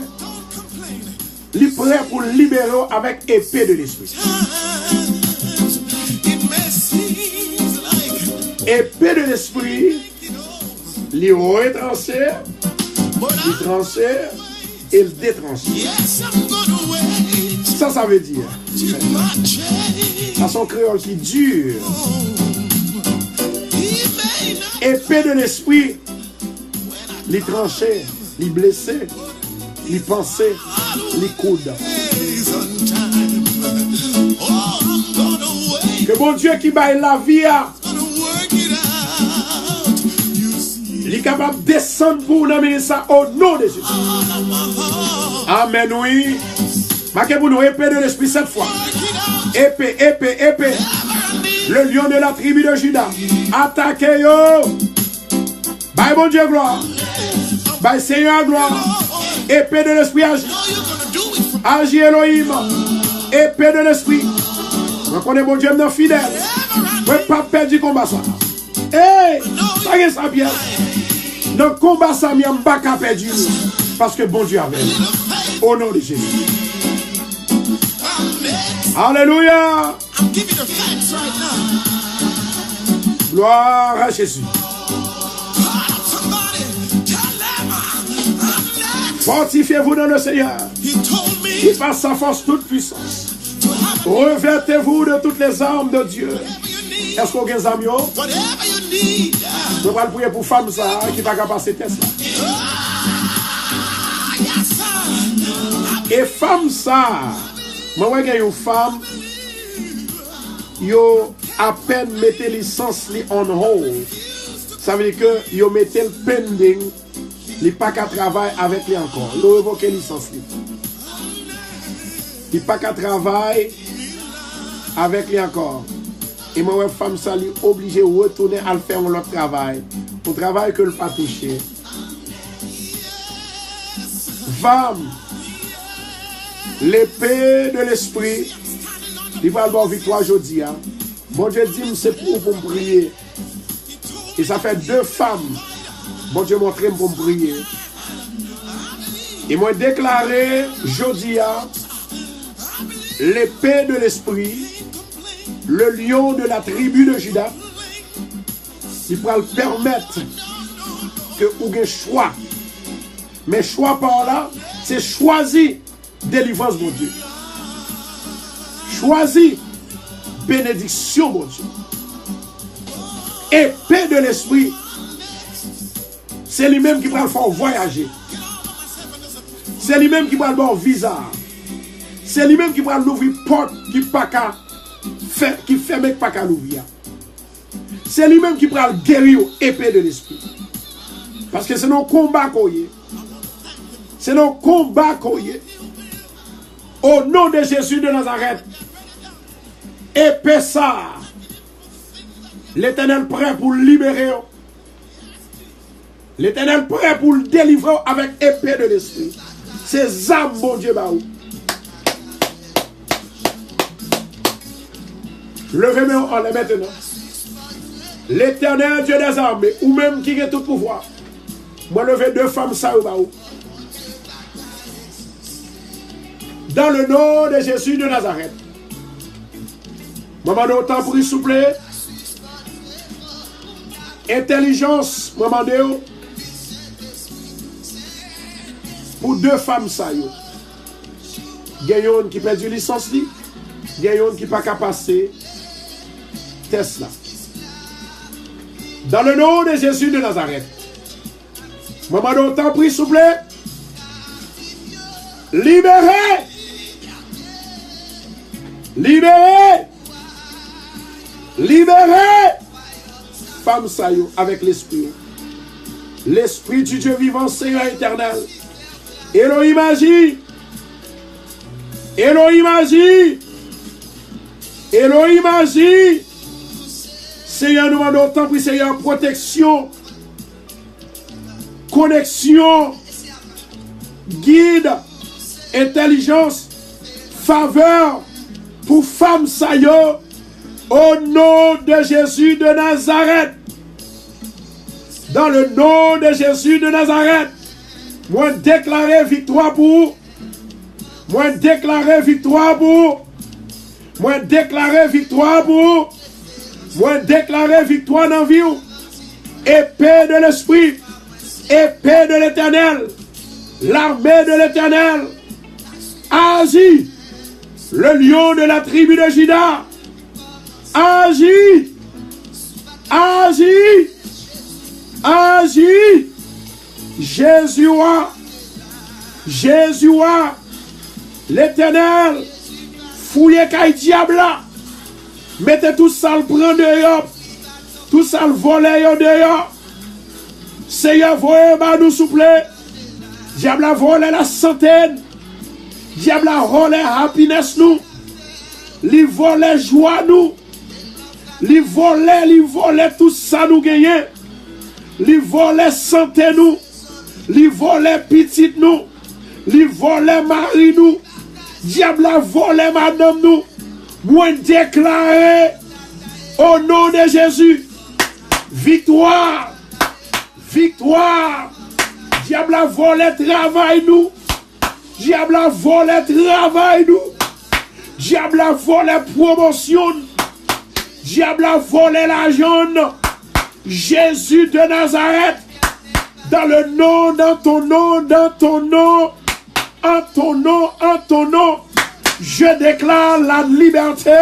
A: il est prêt pour libérer avec épée de l'esprit. Épée de l'esprit, il retransfère, il transfère et le détransfère. Ça veut dire, façon créole qui dure. Épée de l'esprit, les tranchées, les blessés, les pensées, les coudes. Que mon Dieu qui baille la vie, il est capable de descendre pour nous amener ça au nom de Jésus. Amen, oui. Marquez pour nous épée de l'esprit cette fois. Épée, épée, épée. Le lion de la tribu de Juda. Attaquez-yo. Bye mon Dieu gloire. Bye Seigneur gloire. Épée de l'esprit agit. Agit Elohim. Épée de l'esprit. On connaît mon Dieu maintenant fidèle. On ne peut pas perdre du combat ça. Hey, ça y est ça bien. Dans le combat ça, il n'y a pas qu'à perdre. Parce que bon Dieu avait. Au nom de Jésus. Alléluia. Gloire à Jésus. Fortifiez-vous dans le Seigneur. Il passe sa force toute puissance. Revêtez-vous de toutes les armes de Dieu. Est-ce qu'on a des amis? Je vais prier pour femme ça qui va passer test là. Et femme ça, moi j'ai une femme, yo à peine mettez licence on hold. Ça veut dire que yo mettez le pending, il pas qu'à travailler avec lui encore. Yo revoqué licence li. Il pas qu'à travailler avec lui encore. Et moi femme ça lui obligé de retourner à faire un autre travail, un travail que le pas touché. Femme, l'épée de l'esprit, il va avoir victoire aujourd'hui. Bon Dieu dit, c'est pour me prier. Et ça fait 2 femmes. Bon Dieu montre pour me prier. Et moi déclaré aujourd'hui, l'épée de l'esprit, le lion de la tribu de Juda, il va le permettre que vous ayez choix. Mais choix par là, c'est choisir délivrance, mon Dieu. Choisir bénédiction, mon Dieu. Épée de l'esprit, c'est lui-même qui va le faire voyager. C'est lui-même qui va le faire visa. C'est lui-même qui va l'ouvrir porte qui ferme pas qu'à l'ouvrir. C'est lui-même qui va le guérir épée de l'esprit. Parce que c'est nos combats qu'on y est. C'est nos combats qu'on y est. Au nom de Jésus de Nazareth, épée ça. L'Éternel prêt pour libérer L'Éternel prêt pour le délivrer avec épée de l'esprit. C'est âmes, mon Dieu, bah. Levez-moi en les maintenant. L'Éternel Dieu des armées, ou même qui a tout pouvoir. Moi, lever 2 femmes, ça ou bah. Dans le nom de Jésus de Nazareth. Maman, autant pour s'il vous plaît. Intelligence, maman Déo. Pour 2 femmes, ça y est. Il y a une qui perd du licence, il y a une qui n'est pas capable de passer Tesla. Dans le nom de Jésus de Nazareth. Maman d'autant prie, s'il vous plaît. Libérez. Libérez. Libérez. Femme Sayo avec l'esprit. L'esprit du Dieu vivant, Seigneur éternel. Elohim agit. Elohim agit. Elohim agit. Seigneur, nous demandons autant pour Seigneur protection, connexion, guide, intelligence, faveur pour femme Sayo au nom de Jésus de Nazareth. Dans le nom de Jésus de Nazareth, moi déclarer victoire pour. Moi déclarer victoire pour. Moi déclarer victoire pour. Moi déclarer victoire dans la vie. Épée de l'esprit. Épée de l'Éternel. L'armée de l'Éternel. Agis. Le lion de la tribu de Juda. Agis. Agis. Agis. Jésus a. Jésus a. L'Éternel. Fouillez qu'aille diable là. Mettez tout ça le prendre dehors. Tout ça le voler dehors. Seigneur, voyez nous s'il vous plaît. Diable a volé la santé. Diable a volé happiness nous. Li volé joie nous. Li volé tout ça nous gagne. Li volé santé nous. Li volé petite nous. Li volé mari nous. Diable a volé madame nous. Moi déclarer au nom de Jésus victoire. Victoire. Diable a volé travail nous. Diable a volé travail nous. Diable a volé promotion. Diable a volé l'argent. Jésus de Nazareth. Dans le nom, dans ton nom, dans ton nom. En ton nom, en ton nom. Je déclare la liberté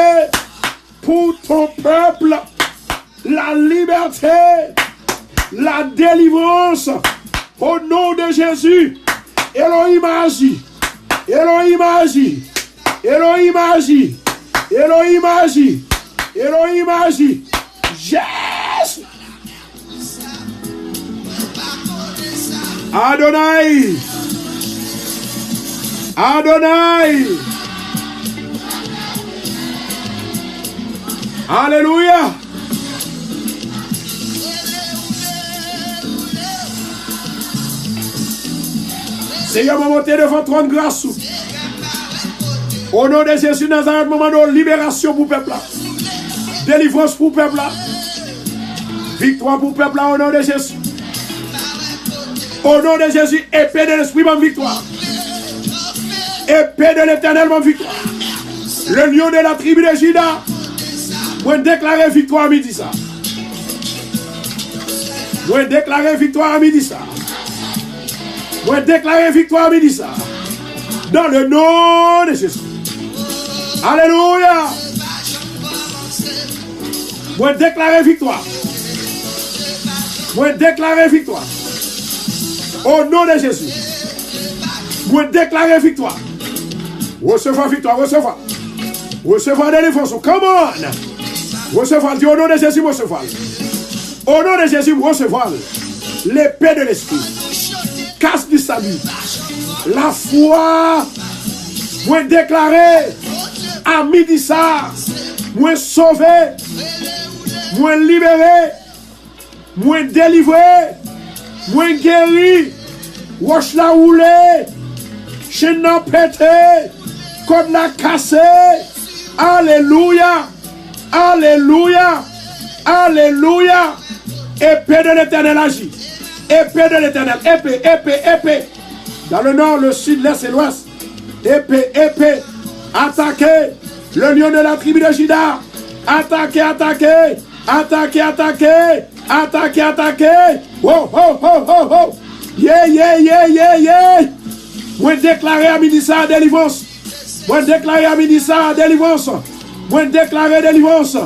A: pour ton peuple. La liberté. La délivrance. Au nom de Jésus. Elohim agit. Elohim agit. Elohim agit. Elohim agit. Elohim agit. Jésus. Adonai. Adonai. Alléluia. Seigneur, monter devant toi de grâce. Au nom de Jésus Nazareth, moment de libération pour le peuple. Délivrance pour le peuple. Victoire pour le peuple au nom de Jésus. Au nom de Jésus, épée de l'esprit, mon victoire. Épée de l'Éternel, mon victoire. Le lion de la tribu de Juda. Moi déclarer victoire à midi ça. Moi déclarer victoire à midi ça. Moi déclarer victoire à midi ça. Dans le nom de Jésus. Alléluia. Moi déclarer victoire. Moi déclarer victoire. Au nom de Jésus. Moi déclarer victoire. Recevoir victoire, recevoir. Recevoir délivrance. Come on. Recevoir. Dis au nom de Jésus, recevoir. Au nom de Jésus, recevoir. L'épée de l'esprit. Casse du salut. La foi. Moi déclarer. À midi ça. Moi sauver. Moi libérer. Moi délivrer. Moi guéri. Roche la roulé. Chaîne n'a pété. Code la cassé. Alléluia. Alléluia. Alléluia. Épée de l'Éternel agit. Épée de l'Éternel. Épée, épée, épée. Dans le nord, le sud, l'est et l'ouest. Épée, épée. Attaquez. Le lion de la tribu de Juda. Attaquez, attaquez. Attaquez, attaquez. Attaquez, attaquez. Oh, oh, oh, oh, oh. Yeah, yeah, yeah, yeah, yeah. Moi déclarer à midi ça délivrance. Moi déclarer à midi ça délivrance. Moi déclarer délivrance.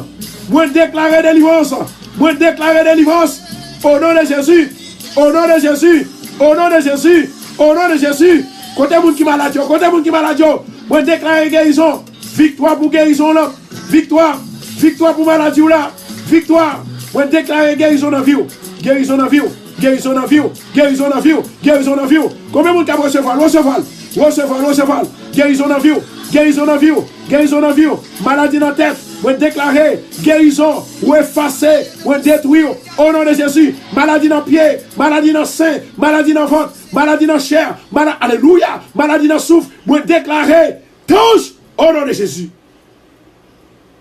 A: Moi déclarer délivrance. Moi déclarer délivrance. Au nom de Jésus. Au nom de Jésus. Au nom de Jésus. Au nom de Jésus. Côté moun qui malade. Côté moun qui malade. Moi déclarer guérison. Victoire pour guérison là. Victoire. Victoire pour maladie là. Victoire. Moi déclarer guérison dans vie. Guérison dans vie. Guérison dans vie. Guérison dans vie. Guérison dans vie. Combien de monde cap recevoir? Recevoir. Recevoir. Recevoir. Guérison dans vie. Guérison dans vie. Guérison dans vie. Maladie dans la tête. Moi déclarer guérison. Ou effacer. Ou détruire. Au nom de Jésus. Maladie dans pied. Maladie dans sein. Maladie dans ventre. Maladie dans chair. Alléluia. Maladie dans souffle. Moi déclarer. Touche. Au nom de Jésus.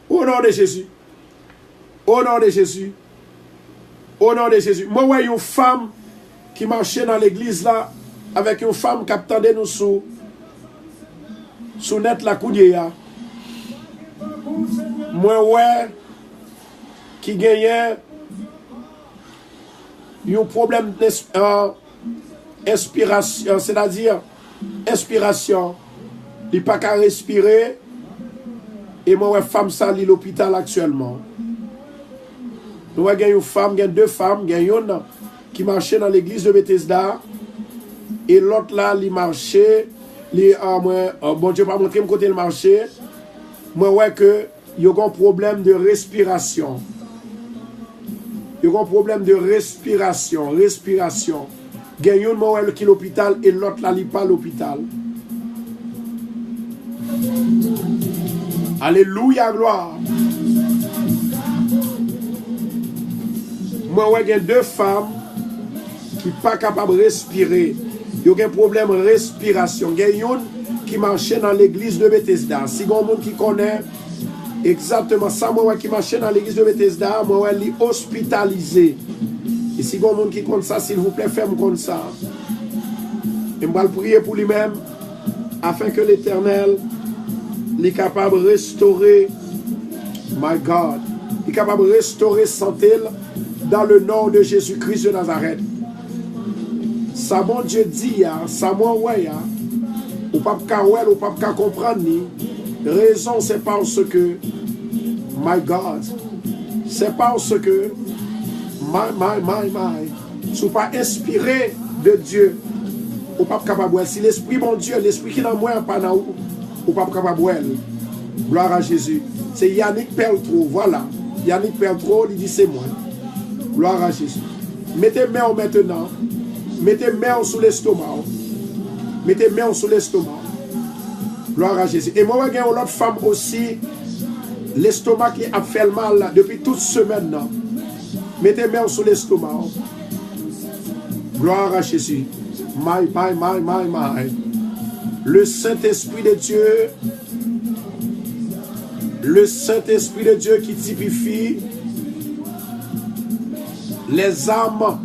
A: Au nom de Jésus. Au nom de Jésus. Au nom de Jésus. Moi, ouais, une femme qui marchait dans l'église là, avec une femme qui attendait nous sous net la coudière. Moi, ouais, qui gagnait un problème d'inspiration, c'est-à-dire inspiration. Il n'a pas qu'à respirer. Et moi, ouais, femme ça, à l'hôpital actuellement. Nous avons une femme, deux femmes, une qui marchait dans l'église de Bethesda. Et l'autre là, il marchait. Bon Dieu pas montré côté le marché. Moi, ouais, que il y a un problème de respiration. Il y a un problème de respiration. Respiration. Il y a une moi, qui est l'hôpital et l'autre là, il n'est pas l'hôpital. Alléluia, gloire. Moi, il y a deux femmes qui ne sont pas capables de respirer. Il y a un problème de respiration. Il y a une qui marchait dans l'église de Bethesda. Si il y a un monde qui connaît exactement ça, moi, qui marchait dans l'église de Bethesda, moi, elle est hospitalisée. Et si il y a un monde qui compte ça, s'il vous plaît, faites-moi comme ça. Et je vais prier pour lui-même afin que l'Éternel est capable de restaurer, my God, il est capable de restaurer santé dans le nom de Jésus-Christ de Nazareth. Ça, mon Dieu dit, ça, moi, ouais, ou pas comprendre, ni. Raison, c'est parce que, my God, c'est parce que, si vous pas inspiré de Dieu, ou pas capable. Si l'esprit, mon Dieu, l'esprit qui est dans moi, pas dans vous, ou pas capable. Gloire à Jésus. C'est Yannick Peltro, voilà. Yannick Peltro, il dit c'est moi. Gloire à Jésus. Mettez main maintenant. Mettez main sous l'estomac. Mettez main sous l'estomac. Gloire à Jésus. Et moi, j'ai une autre femme aussi. L'estomac qui a fait le mal là, depuis toute semaine. Là. Mettez main sous l'estomac. Gloire à Jésus. My. Le Saint-Esprit de Dieu. Le Saint-Esprit de Dieu qui typifie les âmes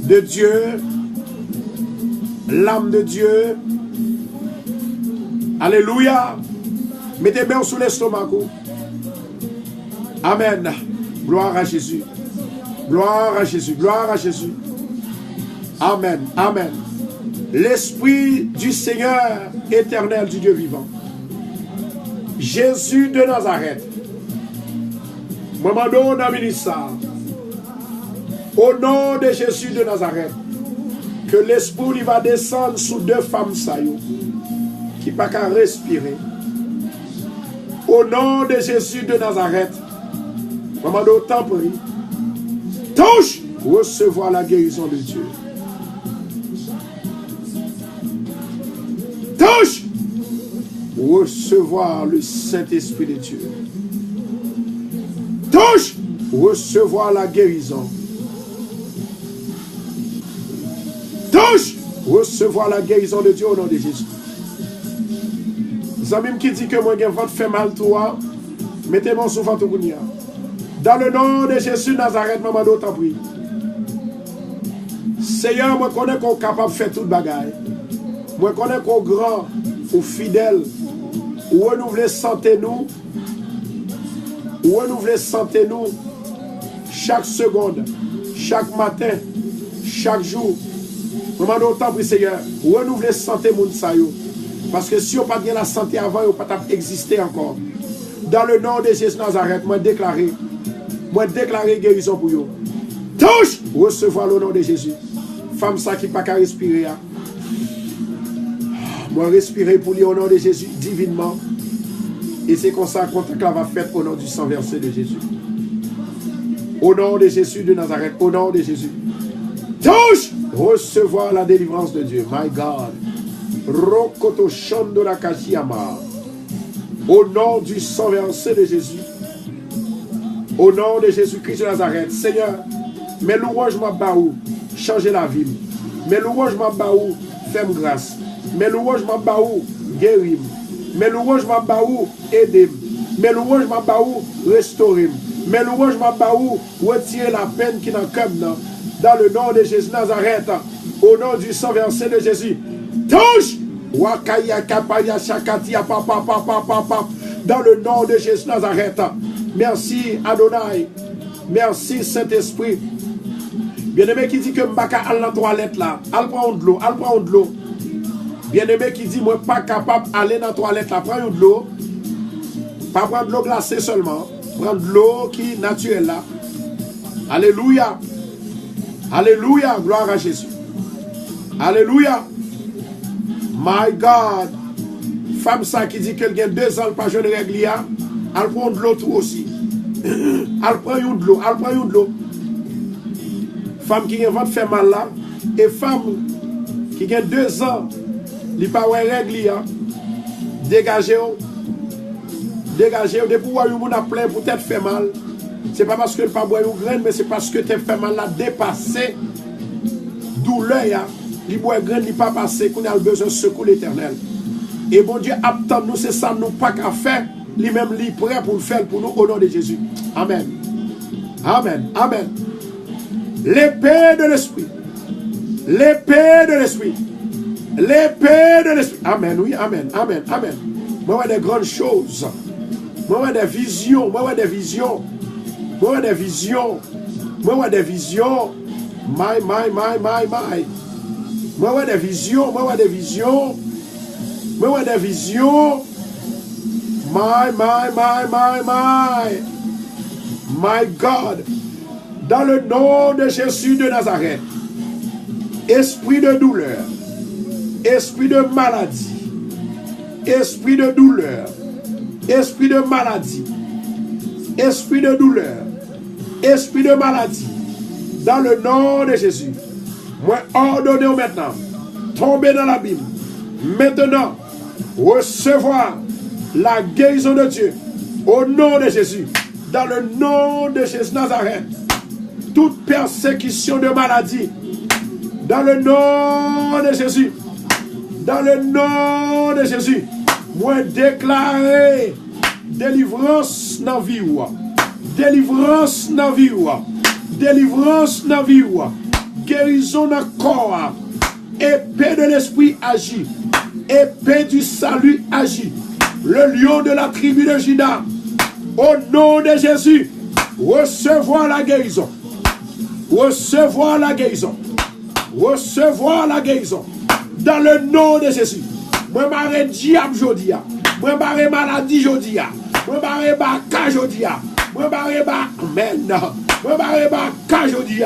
A: de Dieu, l'âme de Dieu. Alléluia. Mettez bien sous l'estomac. Amen. Gloire à Jésus. Gloire à Jésus. Gloire à Jésus. Amen. Amen. L'Esprit du Seigneur éternel du Dieu vivant. Jésus de Nazareth. Maman n'a ça. Au nom de Jésus de Nazareth, que l'Esprit va descendre sous deux femmes qui ne peuvent pas respirer. Au nom de Jésus de Nazareth, maman t'en prie, touche, recevoir la guérison de Dieu. Touche, recevoir le Saint-Esprit de Dieu. Touche, recevoir la guérison. Touche. Recevoir la guérison de Dieu au nom de Jésus. Zamim qui dit que moi, j'ai ventre fait mal, toi, mettez-moi sous ventre. Dans le nom de Jésus Nazareth, maman, d'autant prie. Seigneur, moi, connais qu'on est capable de faire toute bagaille. Moi, connais qu'on est grand ou fidèle. Ou renouveler santé nous. Ou renouveler santé nous. Chaque seconde, chaque matin, chaque jour. Maman, d'autant prie, Seigneur, renouveler santé moun sa yo. Parce que si on n'a pas bien la santé avant, on ne peut pas exister encore. Dans le nom de Jésus Nazareth, moi déclarer guérison pour vous. Touche! Recevoir le nom de Jésus. Femme ça qui n'a pas qu'à respirer. Moi respirer pour lui au nom de Jésus divinement. Et c'est comme ça qu'on va faire au nom du sang versé de Jésus. Au nom de Jésus de Nazareth, au nom de Jésus. Touche! Recevoir la délivrance de Dieu. My God. Rokoto Shandora Kashiyama. Au nom du sang versé de Jésus. Au nom de Jésus-Christ de Nazareth. Seigneur, mes louanges m'abaou, changer la vie. Mes louanges m'abaou, fais-moi grâce. Mes louanges m'abaou, guérir. Mes louanges m'abaou, aider. Mes louanges m'abaou, restaurer. Mes louanges m'abaou, retirer la peine qui n'a qu'un nom. Dans le nom de Jésus Nazareth. Au nom du sang versé de Jésus. Touche! Wakaya kapaya shakatia papa papa papa. Dans le nom de Jésus Nazareth. Merci Adonai. Merci Saint-Esprit. Bien-aimé qui dit que m'baka à la toilette là. Al prendre de l'eau. Al prendre de l'eau. Bien-aimé qui dit moi pas capable d'aller dans la toilette là. Prends de l'eau. Pas prendre de l'eau glacée seulement. Prendre de l'eau qui est naturelle là. Alléluia. Alléluia. Gloire à Jésus. Alléluia. My God. Femme ça qui dit qu'elle gagne 2 ans pas jeune règle, elle prend de l'eau tout aussi. Elle prend de l'eau, elle prend de l'eau. Femme qui vient faire mal là, et femme qui gagne 2 ans, elle pas règle, dégagez-vous. Dégagez-vous. Depuis que vous avez plein pour peut-être faire mal. Ce n'est pas parce que le pas boire une graine, mais c'est parce que tu as fait mal là, dépassé douleur. Il boit graine, il pas passé, qu'on a besoin de secours l'éternel. Et bon Dieu, attend nous, c'est ça, nous pas qu'à faire. Lui-même, il est prêt pour le faire pour nous au nom de Jésus. Amen. Amen. Amen. L'épée de l'esprit. L'épée de l'esprit. L'épée de l'esprit. Amen. Oui, amen. Amen. Amen. Moi, j'ai des grandes choses. Moi, j'ai des visions. Moi, j'ai des visions. Moi, j'ai des visions. Moi, j'ai des visions. My. Moi, j'ai des visions. Moi, j'ai des visions. Moi, j'ai des visions. My God. Dans le nom de Jésus de Nazareth. Esprit de douleur. Esprit de maladie. Esprit de douleur. Esprit de maladie. Esprit de douleur. Esprit de maladie. Dans le nom de Jésus. Moi, ordonnez-vous maintenant. Tombez dans l'abîme. Maintenant, recevoir la guérison de Dieu. Au nom de Jésus. Dans le nom de Jésus Nazareth. Toute persécution de maladie. Dans le nom de Jésus. Dans le nom de Jésus. Moi, déclarer délivrance dans la vie. Délivrance dans la vie. Délivrance dans la vie. Guérison dans le corps. Épée de l'esprit agit. Épée du salut agit. Le lion de la tribu de Juda. Au nom de Jésus. Recevoir la guérison. Recevoir la guérison. Recevoir la guérison. Dans le nom de Jésus. Moi, je diable aujourd'hui. Moi, je maladie aujourd'hui. Moi, je baka aujourd'hui. Moi, je amen. Moi, je baka aujourd'hui.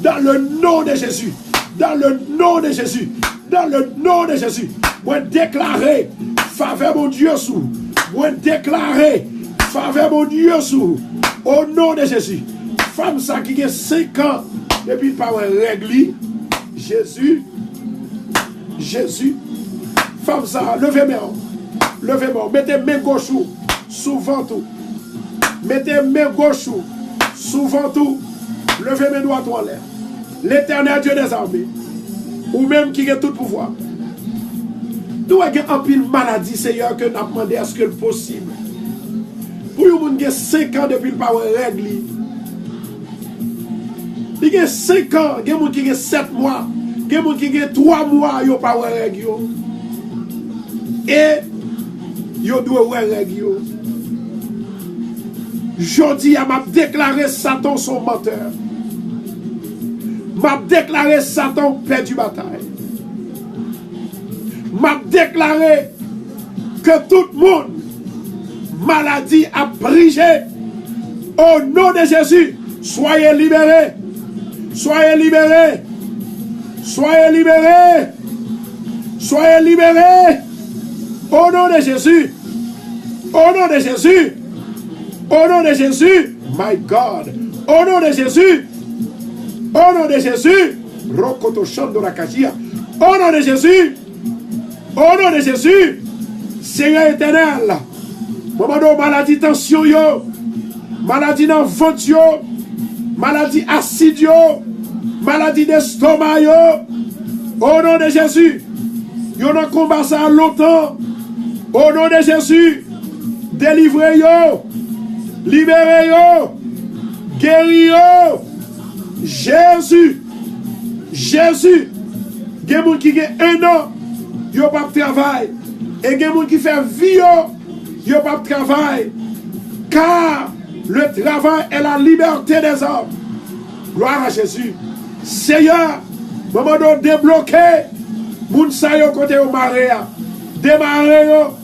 A: Dans le nom de Jésus. Dans le nom de Jésus. Dans le nom de Jésus. Moi, déclarer faveur mon Dieu sous. Moi, déclarer faveur mon Dieu sous. Au nom de Jésus. Femme ça qui a 5 ans depuis par un règle. Jésus. Jésus. Femme ça, levez-moi. Levez-moi. Mettez main gauche sous ventre. Mettez main gauche sous ventre. Levez mes doigts en l'air. L'Éternel Dieu des armées. ou même qui a tout pouvoir. Nous avons un pile maladie, Seigneur, que nous avons demandé à ce que le possible. Pour les gens qui ont 5 ans depuis le power règle. Il y a 5 ans, il y a des gens qui ont 7 mois, il y a des gens qui ont 3 mois, ils ont power règle. Et ils doivent règle. Jodi a m'a déclaré Satan son menteur. M'a déclaré Satan perdu bataille. M'a déclaré que tout le monde maladie a brigé. Au nom de Jésus, soyez libérés. Soyez libérés. Soyez libérés. Soyez libérés. Au nom de Jésus. Au nom de Jésus. Au nom de Jésus. My God. Au nom de Jésus. Au nom de Jésus. Rokoto Shandora Kajia. Au nom de Jésus. Au nom de Jésus. Seigneur éternel. Moment de maladie tension yo. Maladie dans ventre yo. Maladie acide yo. Maladie d'estomac yo. Au nom de Jésus. Yo nan combat ça longtemps. Au nom de Jésus. Délivrez yo. Libérez yo. Guéris yo. Jésus. Jésus. Il y a des gens qui ont 1 an. Ils n'ont pas de travail. Et il y a des gens qui font vie. Ils n'ont pas de travail. Car le travail est la liberté des hommes. Gloire à Jésus. Seigneur, moment de débloquer. Moun sa yo côté au maréa. Démarrez yo.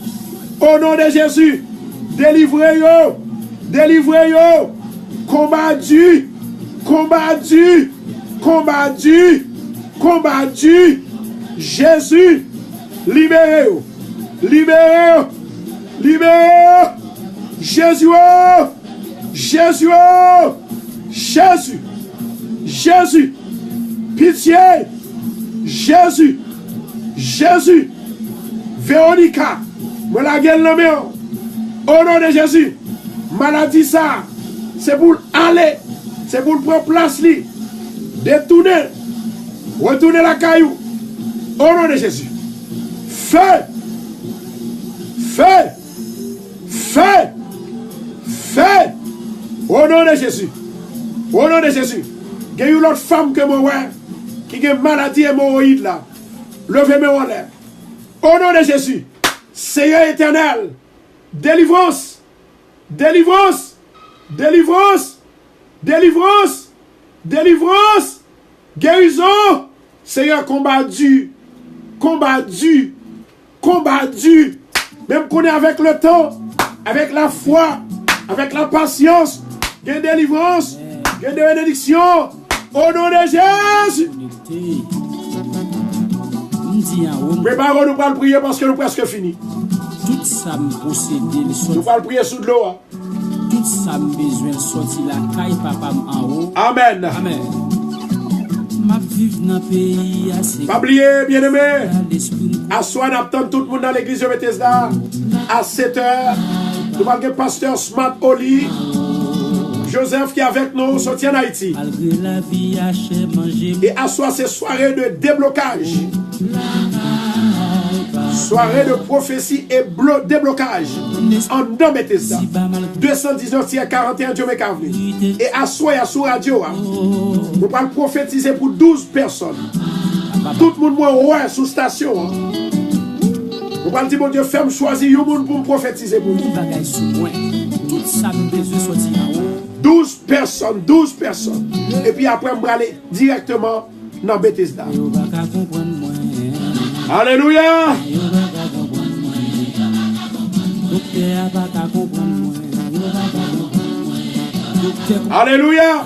A: Au nom de Jésus. Délivrez yo. Délivrez yo. Combattu. Combattu. Combattu. Combattu. Jésus. Libérez-vous. Libérez-vous. Libérez-vous. Jésus. Jésus. Jésus. Jésus. Pitié. Jésus. Jésus. Véronica. Moi la gueule la main. Au nom de Jésus. Maladie ça. C'est pour aller. C'est pour prendre place li. Détourner. Retourner la caillou. Au nom de Jésus. Feu. Feu. Feu. Feu. Au nom de Jésus. Au nom de Jésus. Il y a une autre femme que moi qui a une maladie hémorroïde là. Levez-moi en l'air. Au nom de Jésus. Seigneur éternel. Délivrance. Délivrance. Délivrance. Délivrance. Délivrance. Guérison. Seigneur, combat dur. Combat dur. Combat dur. Même qu'on est avec le temps, avec la foi, avec la patience, il y a une délivrance, il y a une bénédiction. Au nom de Jésus. Préparons-nous pour le prier parce que nous presque fini.
C: Tout ça me possède.
A: Nous allons prier sous de l'eau.
C: Tout ça me besoin de sortir la caille papa en haut.
A: Amen.
C: Amen. Ma vive dans pays assez.
A: Pas oublier, bien-aimé. À soir, nous attendons tout le monde dans l'église de Bethesda. À 7h, nous allons le pasteur Smart Oli. Joseph qui est avec nous, sorti en Haïti. Et à soir, c'est soirée de déblocage. Soirée de prophétie et déblocage en nom Bethesda 219-41 Dieu m'écavle. Et à soi et à sous radio nous allons prophétiser pour 12 personnes. Tout le monde ouais sous station. Nous allons dire mon Dieu ferme choisir un monde pour me prophétiser pour nous. 12 personnes, 12 personnes. Et puis après on va aller directement dans Bethesda. Alléluia. Alléluia.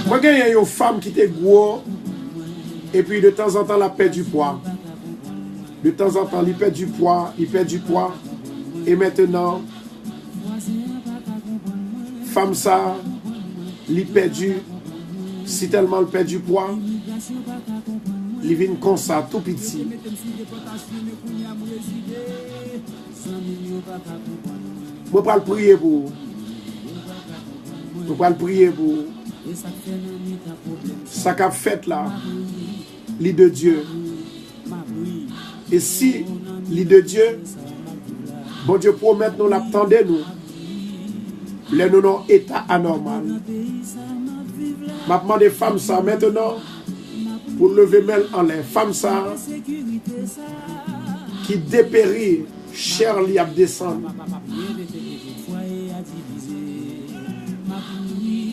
A: Moi, il y a une femme qui était gros et puis de temps en temps, elle perd du poids. De temps en temps, il perd du poids, il perd du poids. Et maintenant, femme ça, il perd du, si tellement elle perd du poids, il vient comme ça, tout petit. Je vais prier pour vous. Je vais prier pour vous. Ça qu'a fait là, lit de Dieu. Et si lit de Dieu, bon Dieu promet nous l'attendez nous. Les nous non état anormal. Maintenant des femmes ça maintenant pour lever main en l'air. Femmes ça qui dépérit, cher li à descendre.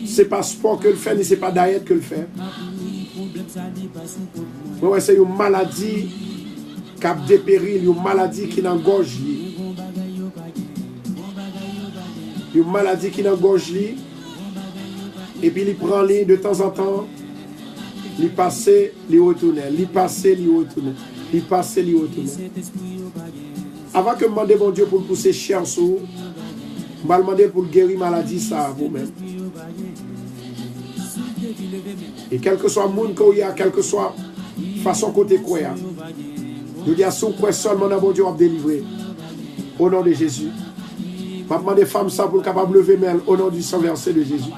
A: C'est pas sport que le fait, ni c'est pas diète que le fait. Mais ouais, c'est une maladie qui a dépéri, une maladie qui n'engorge. Une maladie qui n'engorge. Et puis il prend les de temps en temps, il passe, il retourne, il passe, il retourne, il passe, il retourne. Avant que je demande mon Dieu pour pousser chien sous, je vais demander pour guérir maladie ça vous-même. Et quel que soit le monde qu'il y a, quelle que soit la façon côté quoi, je dis à son quoi seulement dans mon Dieu va délivrer. Au nom de Jésus. Maintenant des femmes ça pour capable lever main au nom du sang versé de Jésus.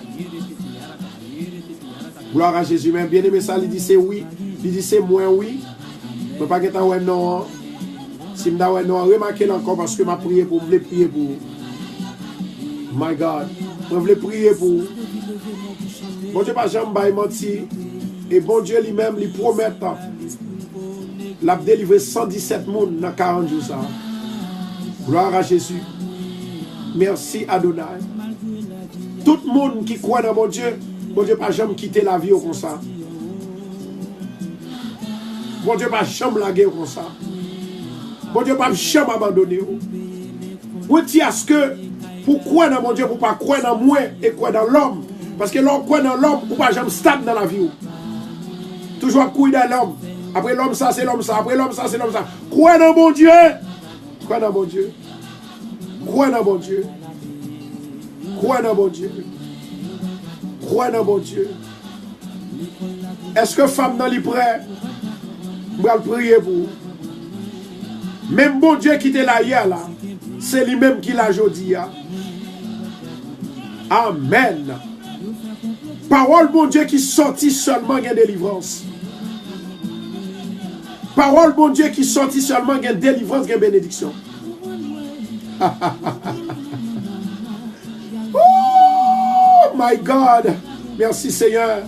A: Gloire à Jésus. Mais bien aimé ça, il dit c'est oui. Il dit c'est moins oui. Mais pas que tu ouais non. Si je ouais non, remarquez encore parce que je prié pour, je voulais prier pour. My God. Je voulais prier pour. Bon Dieu, pas jamais menti. Et bon Dieu lui-même, lui promet. Il a délivré 117 personnes dans 40 jours. Ça. Gloire à Jésus. Merci Adonai. Tout le monde qui croit dans mon Dieu pas jamais quitter la vie comme ça. Bon Dieu pas jamais laguer comme ça. Bon Dieu pas jamais abandonner. Vous dites à ce que pour croire dans mon Dieu, pour pas croire dans moi et croire dans l'homme. Parce que l'homme croit dans l'homme, pour pas jamais stable dans la vie. Toujours courir dans l'homme. Après l'homme ça, c'est l'homme ça. Après l'homme ça, c'est l'homme ça. Croire dans mon Dieu. Croire dans mon Dieu. Croire dans mon Dieu. Croire dans mon Dieu. Croire dans mon Dieu. Est-ce que femme dans les prêts? Je vais prier pour vous. Même bon Dieu qui était là hier, là, c'est lui-même qui l'a aujourd'hui. Amen. Parole bon Dieu qui sortit seulement il y a délivrance. Parole bon Dieu qui sortit seulement il y a délivrance, il y a bénédiction. Oh my God. Merci Seigneur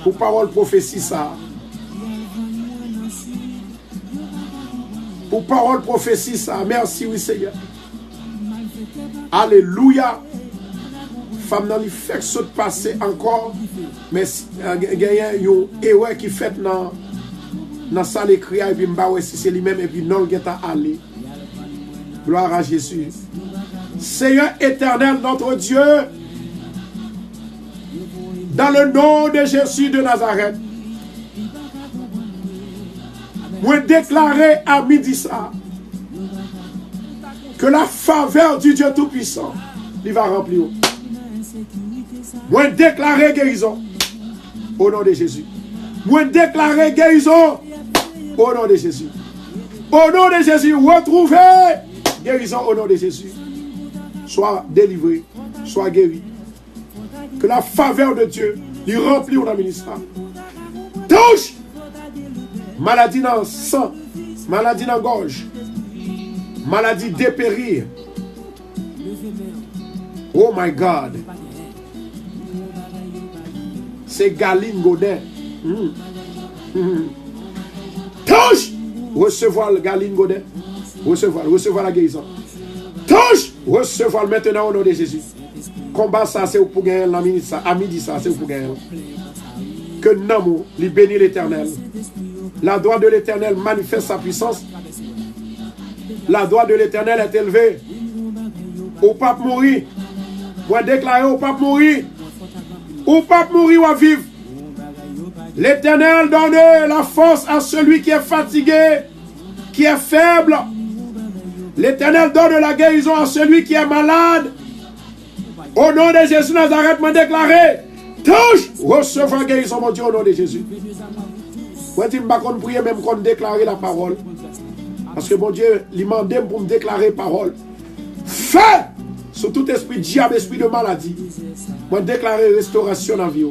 A: pour parole prophétie ça. Pour parole prophétie ça. Merci oui Seigneur. Alléluia. Femme dans les fait se passer encore. Mais il y a une erreur qui fait dans la salle écrit et puis si c'est lui-même et puis non le gars aller. Gloire à Jésus. Seigneur éternel, notre Dieu, dans le nom de Jésus de Nazareth, moi déclarer à midi ça que la faveur du Dieu Tout-Puissant il va remplir. Moi déclarer guérison au nom de Jésus. Moi déclarer guérison au nom de Jésus. Au nom de Jésus, retrouvez guérison au nom de Jésus. Sois délivré, sois guéri. Que la faveur de Dieu lui remplit au ministère. Touche! Maladie dans le sang, maladie dans la gorge, maladie dépérir. Oh my God. C'est Galine Godet. Touche! Recevoir le Galine Godet. Recevoir la guérison. Touche! Recevoir maintenant au nom de Jésus. Combat ça, c'est pour gagner la minute ça. À midi ça, c'est pour gagner. Que Namo, lui bénit l'Éternel. La droite de l'Éternel manifeste sa puissance. La droite de l'Éternel est élevée. Au pape mourir. Pour déclarer au pape mourir. Au pape mourir ou à vivre. L'Éternel donne la force à celui qui est fatigué, qui est faible. L'Éternel donne la guérison à celui qui est malade. Au nom de Jésus, Nazareth m'a déclaré. Touche, recevoir guérison, mon Dieu, au nom de Jésus. Moi, je ne vais pas prier même qu'on déclare la parole. Parce que mon Dieu, il m'a demandé pour me déclarer parole. Fais sur tout esprit diable, esprit de maladie. Moi, déclarer restauration dans la vie.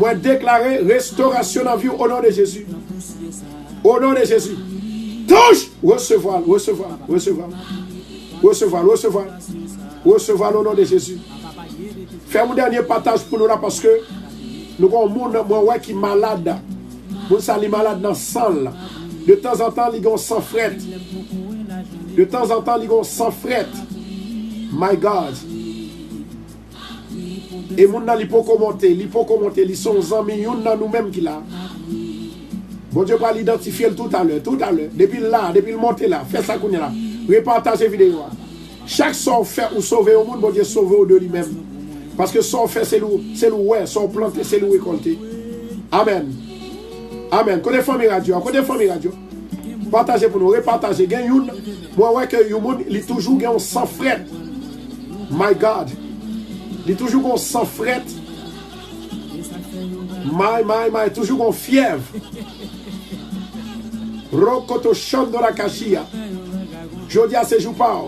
A: Moi déclarer restauration dans la vie au nom de Jésus. Au nom de Jésus. Touche. Recevoir, recevoir, recevoir. Recevoir, recevoir. Recevoir au nom de Jésus. Fais mon dernier partage pour nous là parce que nous avons un monde qui est malade. Nous sommes malades dans le sang. De temps en temps, ils ont sans fret. De temps en temps, ils ont sans fret. My God. Et moun nan li pou commenter, ils sont amis, yon nan nous-mêmes qui là. Bon Dieu va l'identifier tout à l'heure. Depuis là, depuis le monter là, fais ça qu'on est là. Repartagez vidéo. Chaque son fait ou sauver au monde, bon Dieu sauver au de lui-même. Parce que son fait, c'est le ouais, son planté, c'est le récolté. Amen. Amen. Côté famille radio, partagez pour nous, repartagez. Gen yon, moi ouais que yon monde, il toujours gen sans fret. My God. Il toujours qu'on sans fret. My, toujours qu'on fièvre. Rokoto chante dans la cachia. Jodi a se joue pas.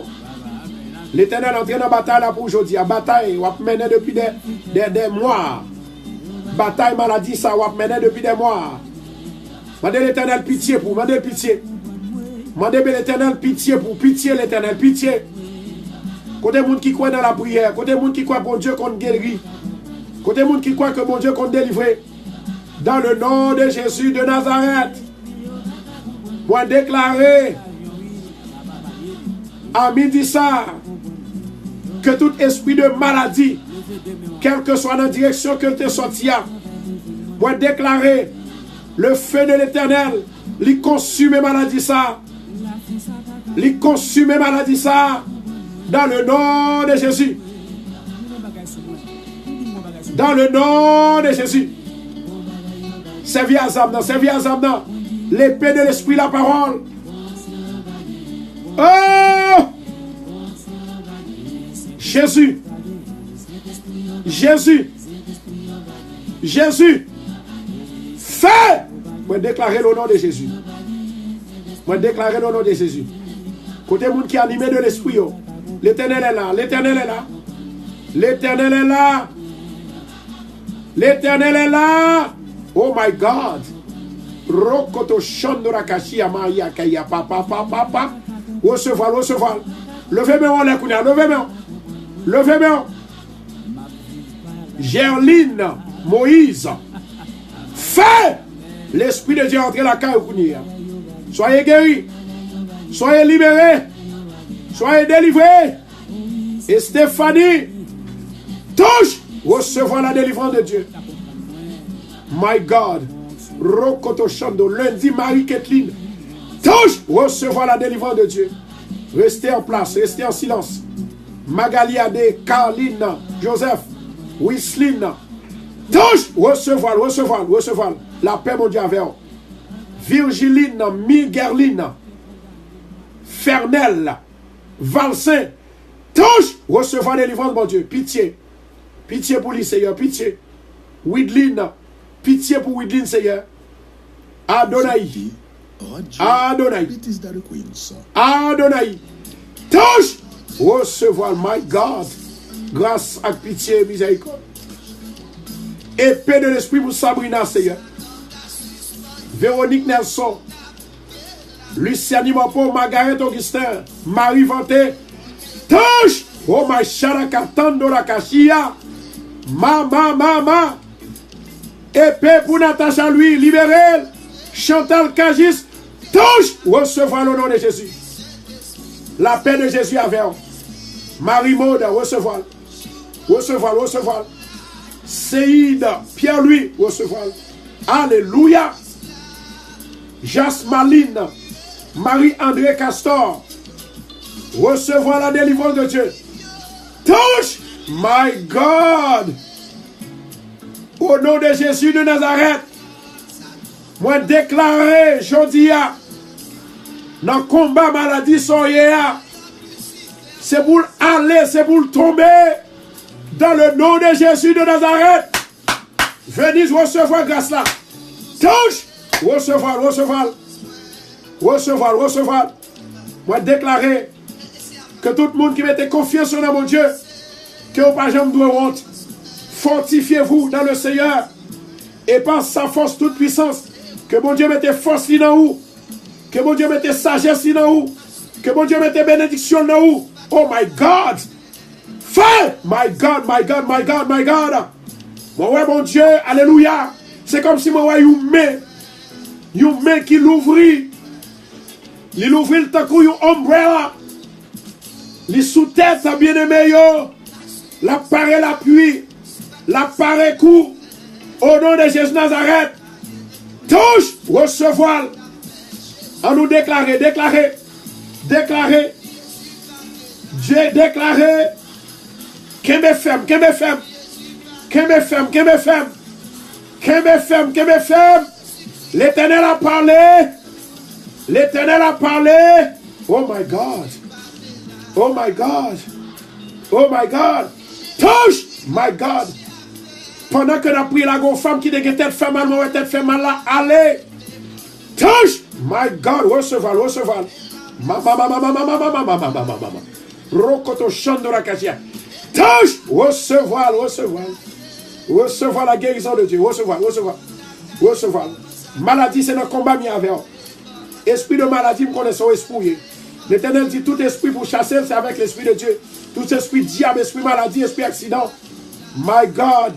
A: L'Éternel entraîne dans la bataille là pour aujourd'hui. La bataille, on va mener depuis des mois. Bataille maladie, ça, on va mener depuis des mois. Mandez l'Éternel pitié pour, mandez pitié. Mandez l'Éternel pitié pour, pitié l'Éternel, pitié. Côté monde qui croit dans la prière, côté monde qui croit que bon Dieu qu'on guérit, côté monde qui croit que bon Dieu qu'on délivre. Dans le nom de Jésus de Nazareth, moi déclarer à midi ça que tout esprit de maladie, quelle que soit la direction que tu es sorti, moi déclarer le feu de l'Éternel, lui consume maladie ça, lui consume maladie ça. Dans le nom de Jésus. Dans le nom de Jésus. Servi à Zamnan. L'épée de l'esprit, la parole. Oh! Jésus. Fais! Moi déclarer le nom de Jésus. Côté monde qui est animé de l'esprit. L'Éternel est là. L'Éternel est là. Oh my God. Rokoto Shandora Kashia Maria Kaya Papa. Recevoir. Levez-moi les couilles. Levez-moi. Gerline, Moïse. Fais l'Esprit de Dieu entrer la caille. Soyez guéris. Soyez libérés. Soyez délivrés. Et Stéphanie, touche, recevoir la délivrance de Dieu. My God. Rokoto Chando. Lundi, Marie-Kathleen, touche, recevoir la délivrance de Dieu. Restez en place, restez en silence. Magali Ade, Carline, Joseph, Wisline, touche, recevoir. La paix, mon Dieu, avec vous. Virgiline, Migueline, Fernel, Valsin, touche, recevoir la délivrance, mon Dieu. Pitié pour lui, Seigneur, pitié. Widline, pitié pour Widline, Seigneur. Adonai, touche, recevoir, my God, grâce à pitié et miséricorde. Épée de l'esprit pour Sabrina, Seigneur. Véronique Nelson, Luciani Mopo, Margaret Augustin, Marie Vanté, touche, oh my Sharakatando la Kashia, Mama, épée pour Natacha lui, libéré, Chantal Kagis, touche, recevoir le nom de Jésus. La paix de Jésus avec vous. Marie Maud, recevoir. Seïd, Pierre-Louis, recevoir. Alléluia. Jasmaline, Marie-André Castor, recevoir la délivrance de Dieu. Touche, my God. Au nom de Jésus de Nazareth, moi déclarer, aujourd'hui, dans le combat maladie soyez, c'est pour aller, c'est pour tomber. Dans le nom de Jésus de Nazareth, venez recevoir grâce là. Touche, recevoir. Moi déclarer que tout le monde qui mette confiance dans mon Dieu, que vous pas jamais de honte, fortifiez-vous dans le Seigneur. Et par sa force toute puissance, que mon Dieu mette force dans vous. Que mon Dieu mette sagesse dans vous. Que mon Dieu mette bénédiction dans vous. Oh my God. Fire. My God, my God, my God, my God. Mon Dieu, alléluia. C'est comme si moi une main qui l'ouvrit. Il l'ouvrit le temps qu'il y a une ombrella. Il sous-tête bien aimé yo. La paré l'appui. La paré coup. Au nom de Jésus Nazareth. Touche, recevoir. On nous déclarer. Dieu déclaré. Kembe femme. L'Éternel a parlé. Oh my God. Touche, my God. Pendant que nous prions, la grande femme qui dit que tête fait mal, moi tête fait mal là, allez. Touche, my God, recevoir. Mama. Rokoto Chandora Kachia. Touche, recevoir la guérison de Dieu. Recevoir. Maladie, c'est notre combat mis avec. Esprit de maladie, me connaît son esprit. L'Éternel dit tout esprit pour chasser, c'est avec l'esprit de Dieu. Tout esprit diable, esprit maladie, esprit accident. My God.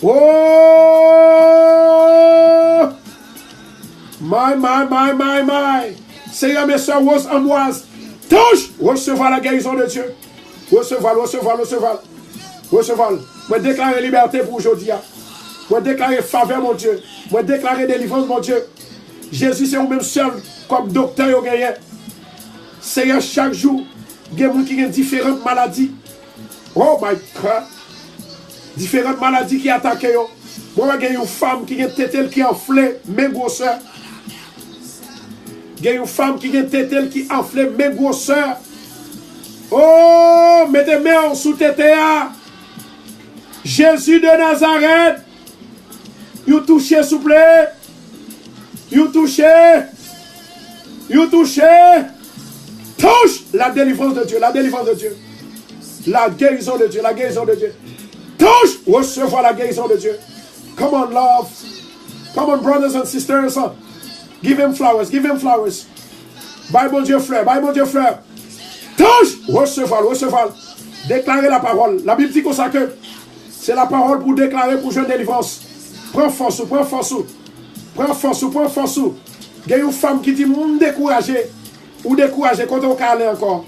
A: Oh! My. Seigneur, mes soeurs, Rose Amboise. Touche! Recevoir la guérison de Dieu. Recevoir. Moi déclarer liberté pour aujourd'hui. Moi déclarer faveur, mon Dieu. Moi déclarer délivrance, mon Dieu. Jésus, c'est vous-même seul comme docteur au gagné. Seigneur, chaque jour, il y a des gens qui ont différentes maladies. Oh my God. Différentes maladies qui attaquent. Moi, il y a une femme qui a une tête qui enflée, même grosseur. Il y a une femme qui a une tête qui enflée, même grosseur. Oh, mettez main sous tête. Jésus de Nazareth. You touchez, s'il vous plaît. You touchez. Touche la délivrance de Dieu. La guérison de Dieu. Touche, recevoir la guérison de Dieu. Come on, love. Come on, brothers and sisters. Give him flowers. Bye, mon Dieu, frère. Touche, recevoir. Déclarer la parole. La Bible dit comme ça que c'est la parole pour déclarer pour jeune délivrance. Prends force. Il y a une femme qui dit, découragé quand on aller encore.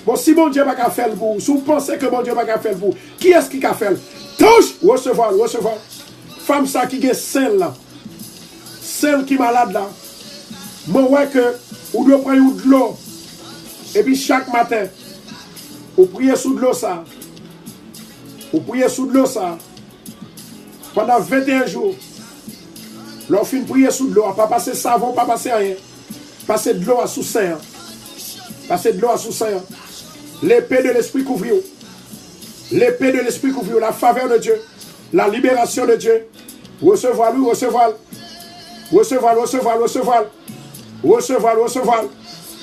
A: Bon, si mon Dieu n'a pas fait le bout, si vous pensez que mon Dieu n'a pas fait le bout, qui est-ce qui a fait? Touche, recevoir. Femme ça qui est celle là, celle qui est malade là. Moi, ouais que, vous devez prendre de l'eau, et puis chaque matin, vous priez sous de l'eau ça. Pendant 21 jours, l'on finit de prier sous de l'eau, pas passer savon, pas passer rien. Passer de l'eau à sous sein. L'épée de l'esprit couvre. La faveur de Dieu. La libération de Dieu. Recevoir.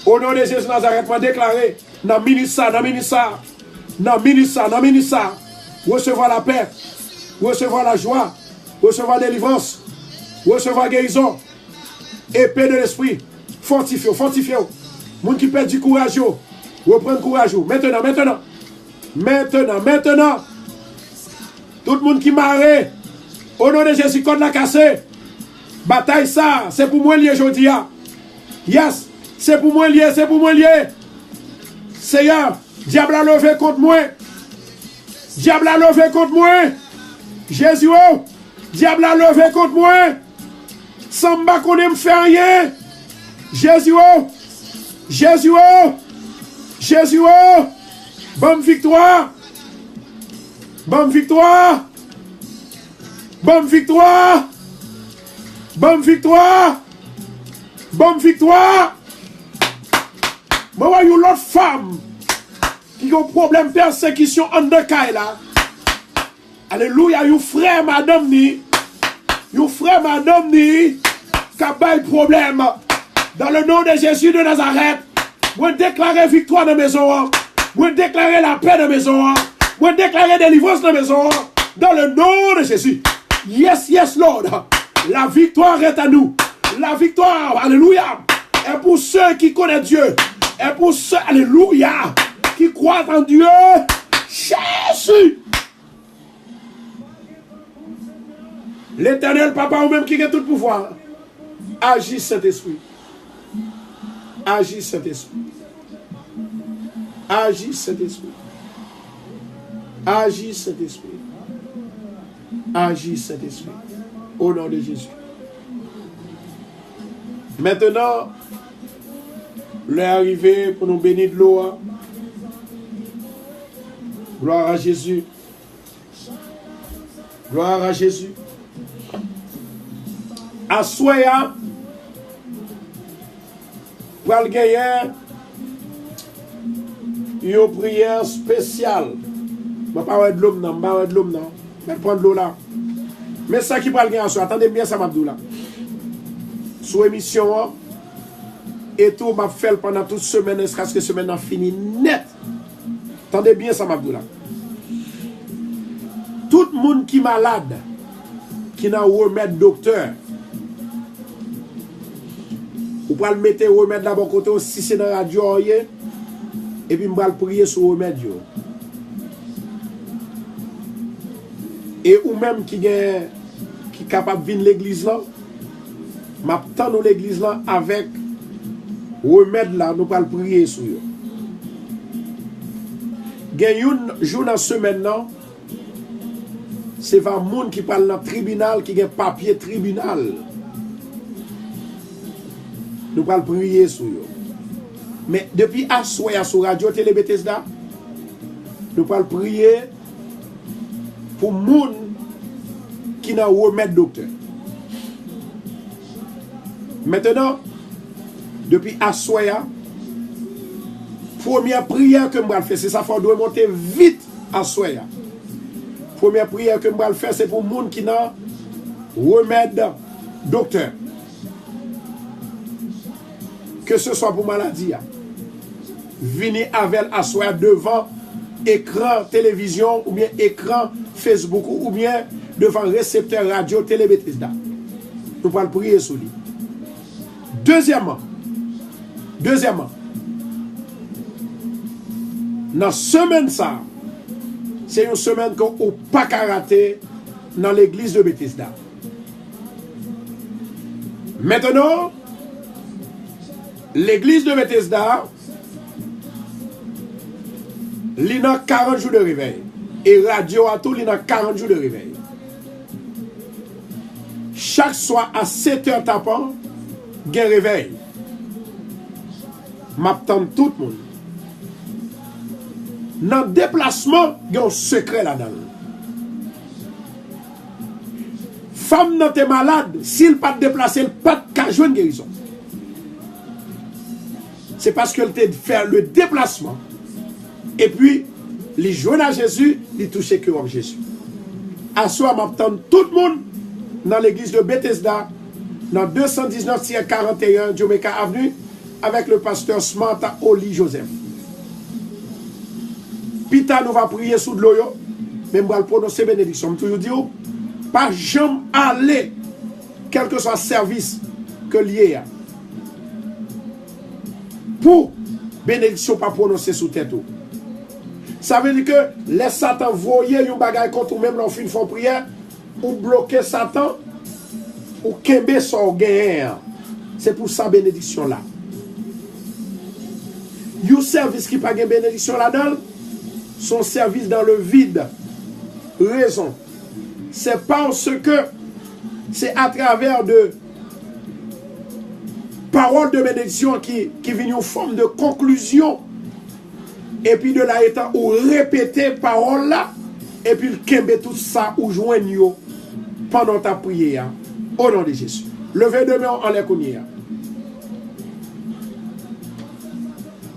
A: Au nom de Jésus Nazareth, m'a déclaré. Dans ministère. Recevoir la paix. Recevoir la joie. Recevoir la délivrance. Recevoir guérison. Épée de l'esprit. Fortifiez. Moun qui perd du courage. Reprendre courage. Maintenant. Tout le monde qui marre. Au nom de Jésus, contre la cassé. Bataille ça. C'est pour moi lié aujourd'hui. Yes. C'est pour moi lié. Seigneur, diable a levé contre moi. Jésus, diable a levé contre moi. Samba qu'on aime faire rien. Jésus, bonne victoire. Moi, il y a une autre femme qui a un problème de persécution en deux cas là. Alléluia, il y a un frère madame ni qui a pas de problème. Dans le nom de Jésus de Nazareth, vous déclarez victoire dans la maison. Vous déclarez la paix dans la maison. Vous déclarez délivrance dans la maison. Dans le nom de Jésus. Yes, yes, Lord. La victoire est à nous. La victoire, alléluia, est pour ceux qui connaissent Dieu. Est pour ceux, alléluia, qui croient en Dieu. Jésus. L'Éternel, Papa, ou même qui a tout le pouvoir. Agis, Saint-Esprit. Agis, Saint-Esprit. Agis, Saint-Esprit. Agis, Saint-Esprit. Agis, Saint-Esprit. Au nom de Jésus. Maintenant, l'heure est arrivée pour nous bénir de l'eau. Gloire à Jésus. Gloire à Jésus. À Soya, pour le gagner, une prière spéciale. Je ne vais pas de l'eau, non. Je vais de l'eau, non. Je vais prendre l'eau là. Mais ça qui va le gagner, attendez bien ça, Mabdou là. Sous émission, et tout, m'a fait pendant toute semaine, jusqu'à ce que semaine a fini net. Attendez bien ça, Mabdou là. Tout le monde qui est malade, qui n'a remède docteur, ou pas le mettre remède là bon côté, si c'est dans la radio, et puis je vais prier sur le remède. Et ou même qui est capable de venir l'église là, m'attend l'église là avec remède là, nous allons prier sur eux. Il y a un jour dans la semaine là, c'est pas monde qui parle dans le tribunal, qui a papier tribunal. Nous allons prier sur eux. Mais depuis Assoya sur Radio Télé Bethesda, nous allons prier pour les gens qui n'a remède docteur. Maintenant, depuis Assoya, première prière que je vais faire, c'est ça, il faut monter vite à Assoya. Première prière que je vais faire, c'est pour les gens qui n'a remède docteur. Que ce soit pour maladie, venez avec Assoya devant écran télévision ou bien écran Facebook ou bien devant récepteur radio télé Bethesda. Nous allons prier sur lui. Deuxièmement, dans la semaine ça, c'est une semaine qu'on n'a pas qu'à rater dans l'église de Bethesda. Maintenant, l'église de Bethesda, il a 40 jours de réveil. Et radio à tout, il a 40 jours de réveil. Chaque soir à 7h tapant, il y a un réveil. M'attend tout le monde. Dans le déplacement, il y a un secret là-dedans. Femme n'a pas malade, s'il pas déplacé, il pas de jouer une guérison. C'est parce qu'elle t'a fait le déplacement. Et puis, les jouer à Jésus, les toucher que comme Jésus. À soi, m'attend tout le monde dans l'église de Bethesda, dans 219-41 Jamaica Avenue, avec le pasteur Smanta Oli Joseph. Pita nous va prier sous de l'eau, mais nous allons prononcer bénédiction. Je toujours dis, pas jamais aller, quel que soit le service que lié. Pour bénédiction pas prononcer sous tête. Ça veut dire que les Satan voyaient un bagage contre ou même l'enfin font prière, ou bloquer Satan, ou kembe son gain. C'est pour sa bénédiction là. You service qui pas de bénédiction là-dedans, son service dans le vide. Raison. C'est parce que c'est à travers de paroles de bénédiction qui viennent en forme de conclusion. Et puis de là étant ou répéter parole là. Et puis le kembe tout ça ou joignent pendant ta prière. Au nom de Jésus. Levez de main en les cognier.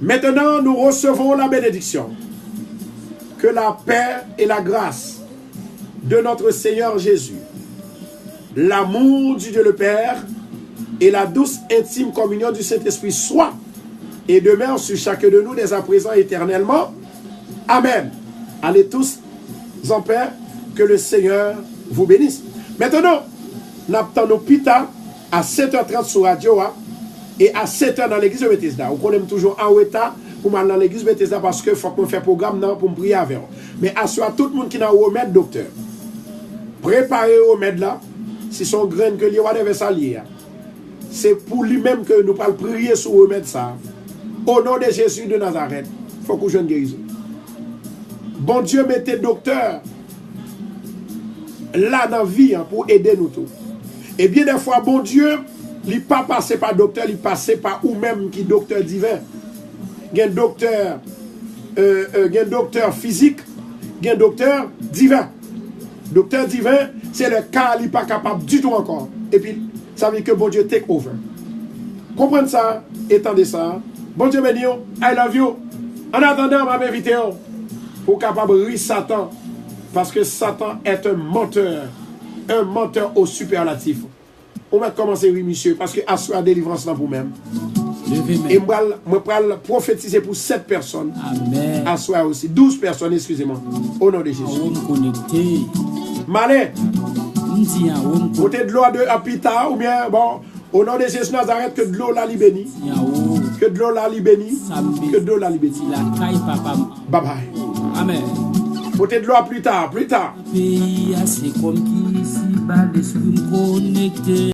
A: Maintenant, nous recevons la bénédiction. Que la paix et la grâce de notre Seigneur Jésus, l'amour du Dieu le Père et la douce intime communion du Saint-Esprit soient et demeurent sur chacun de nous dès à présent éternellement. Amen. Allez tous en paix. Que le Seigneur vous bénisse. Maintenant, nous attendons Pita à 7h30 sur radio et à 7h dans l'église de Bethesda. On connaît toujours en retard pour aller dans l'église de Bethesda parce que faut qu'on fasse programme pour me prier avec eux. Mais assoir tout le monde qui n'a remède docteur. Préparez le remède là. Si son grain que lui va ça lier. C'est pour lui-même que nous allons prier sur le remède ça. Au nom de Jésus de Nazareth, il faut qu'on joue une guérison. Bon Dieu mettez docteur là dans la vie pour aider nous tous. Et bien des fois, bon Dieu, il n'est pas passé par docteur, il passe par ou même qui docteur divin. Il y a un docteur physique, il y a un docteur divin. Docteur divin, c'est le cas, il n'est pas capable du tout encore. Et puis, ça veut dire que bon Dieu take over. Comprenez ça, étendez ça. Bon Dieu béni, I love you. En attendant, on m'a invité pour capable de rire Satan. Parce que Satan est un menteur au superlatif. On va commencer, oui, monsieur, parce que assurer délivrance là pour même. Et je vais prophétiser pour 7 personnes.
C: Amen.
A: Assoir aussi. 12 personnes, excusez-moi. Au nom de Jésus. Malé. Vous êtes de l'eau à Pita ou bien, bon, au nom de Jésus Nazareth, que de l'eau la libénie. Que de l'eau la libénie. Que de l'eau la libénie. Bye bye.
C: Amen.
A: Vous êtes de l'eau plus tard.
C: Pays, c'est comme qui s'y bat des connectés.